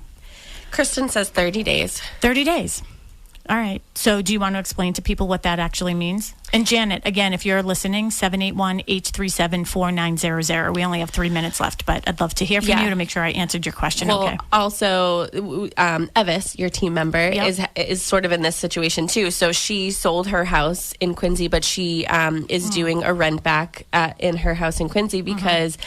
[SPEAKER 3] Kristen says 30 days.
[SPEAKER 2] 30 days. All right. So do you want to explain to people what that actually means? And Janet, again, if you're listening, 781-837-4900. We only have 3 minutes left, but I'd love to hear from you to make sure I answered your question.
[SPEAKER 3] Well,
[SPEAKER 2] okay.
[SPEAKER 3] Also, Evis, your team member, is sort of in this situation too. So she sold her house in Quincy, but she is doing a rent back in her house in Quincy because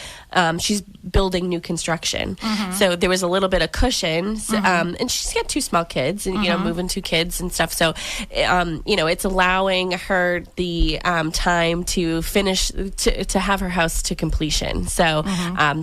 [SPEAKER 3] she's building new construction. So there was a little bit of cushion, and she's got 2 small kids, and moving 2 kids and stuff. So it's allowing her the time to finish to have her house to completion. So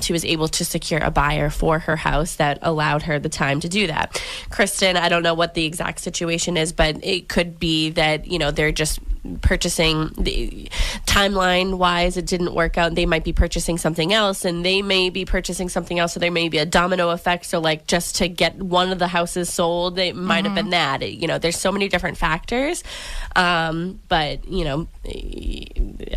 [SPEAKER 3] she was able to secure a buyer for her house that allowed her the time to do that. Kristen, I don't know what the exact situation is, but it could be that they're just purchasing, the timeline wise it didn't work out. They might be purchasing something else, and they may be purchasing something else, so there may be a domino effect. So like, just to get one of the houses sold, it might have been that. There's so many different factors, but I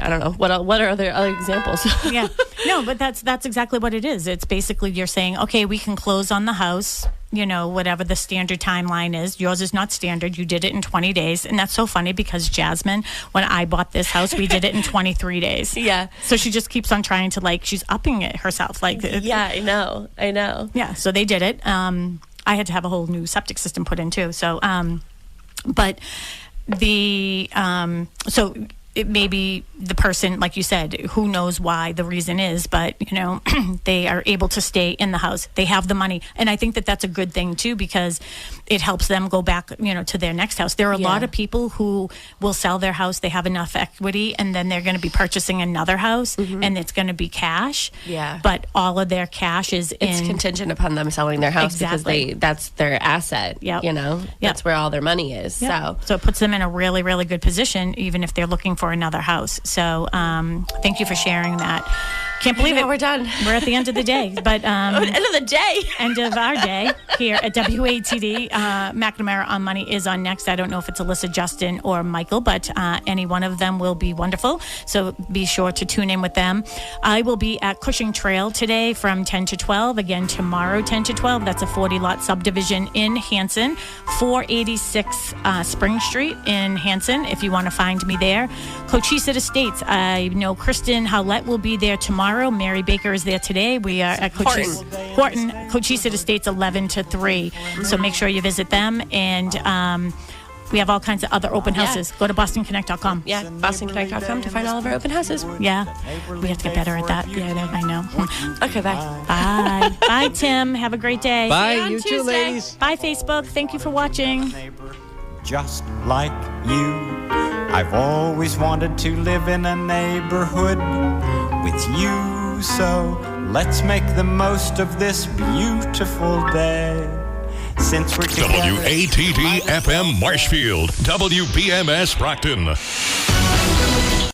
[SPEAKER 3] don't know what are other examples.
[SPEAKER 2] Yeah, no, but that's exactly what it is. It's basically, you're saying, okay, we can close on the house, whatever the standard timeline is. Yours is not standard. You did it in 20 days. And that's so funny, because Jasmine, when I bought this house, we did it in 23 days. Yeah. So she just keeps on trying to, she's upping it herself.
[SPEAKER 3] Yeah, I know.
[SPEAKER 2] Yeah, so they did it. I had to have a whole new septic system put in too. So, but so it may be the person, like you said, who knows why the reason is, but they are able to stay in the house. They have the money, and I think that that's a good thing too, because it helps them go back to their next house. There are a lot of people who will sell their house, they have enough equity, and then they're going to be purchasing another house, and it's going to be cash, but all of their cash is
[SPEAKER 3] it's contingent upon them selling their house. Because that's their asset. That's where all their money is. So
[SPEAKER 2] it puts them in a really, really good position, even if they're looking for another house. So thank you for sharing that. Can't believe it.
[SPEAKER 3] We're done.
[SPEAKER 2] We're at the end of the day. But
[SPEAKER 3] End of the day.
[SPEAKER 2] end of our day here at WATD. McNamara on Money is on next. I don't know if it's Alyssa, Justin, or Michael, but any one of them will be wonderful. So be sure to tune in with them. I will be at Cushing Trail today from 10 to 12. Again, tomorrow, 10 to 12. That's a 40-lot subdivision in Hanson, 486 Spring Street in Hanson, if you want to find me there. Cochise Estates. I know Kristen Howlett will be there tomorrow. Mary Baker is there today. We are at Horton, Cochise Estates, 11 to 3. So make sure you visit them. And we have all kinds of other open houses. Go to bostonconnect.com.
[SPEAKER 3] Yeah, bostonconnect.com to find all of our open houses.
[SPEAKER 2] Yeah, we have to get better at that.
[SPEAKER 3] Yeah,
[SPEAKER 2] I know.
[SPEAKER 3] Okay, bye.
[SPEAKER 2] Bye. Bye, Tim. Have a great day.
[SPEAKER 4] Bye,
[SPEAKER 3] on
[SPEAKER 4] you too,
[SPEAKER 3] Tuesday.
[SPEAKER 4] ladies.
[SPEAKER 2] Bye, Facebook. Thank you for watching.
[SPEAKER 5] Just like you, I've always wanted to live in a neighborhood with you. So let's make the most of this beautiful day. Since we're together.
[SPEAKER 6] WATD FM Marshfield, WBMS Brockton.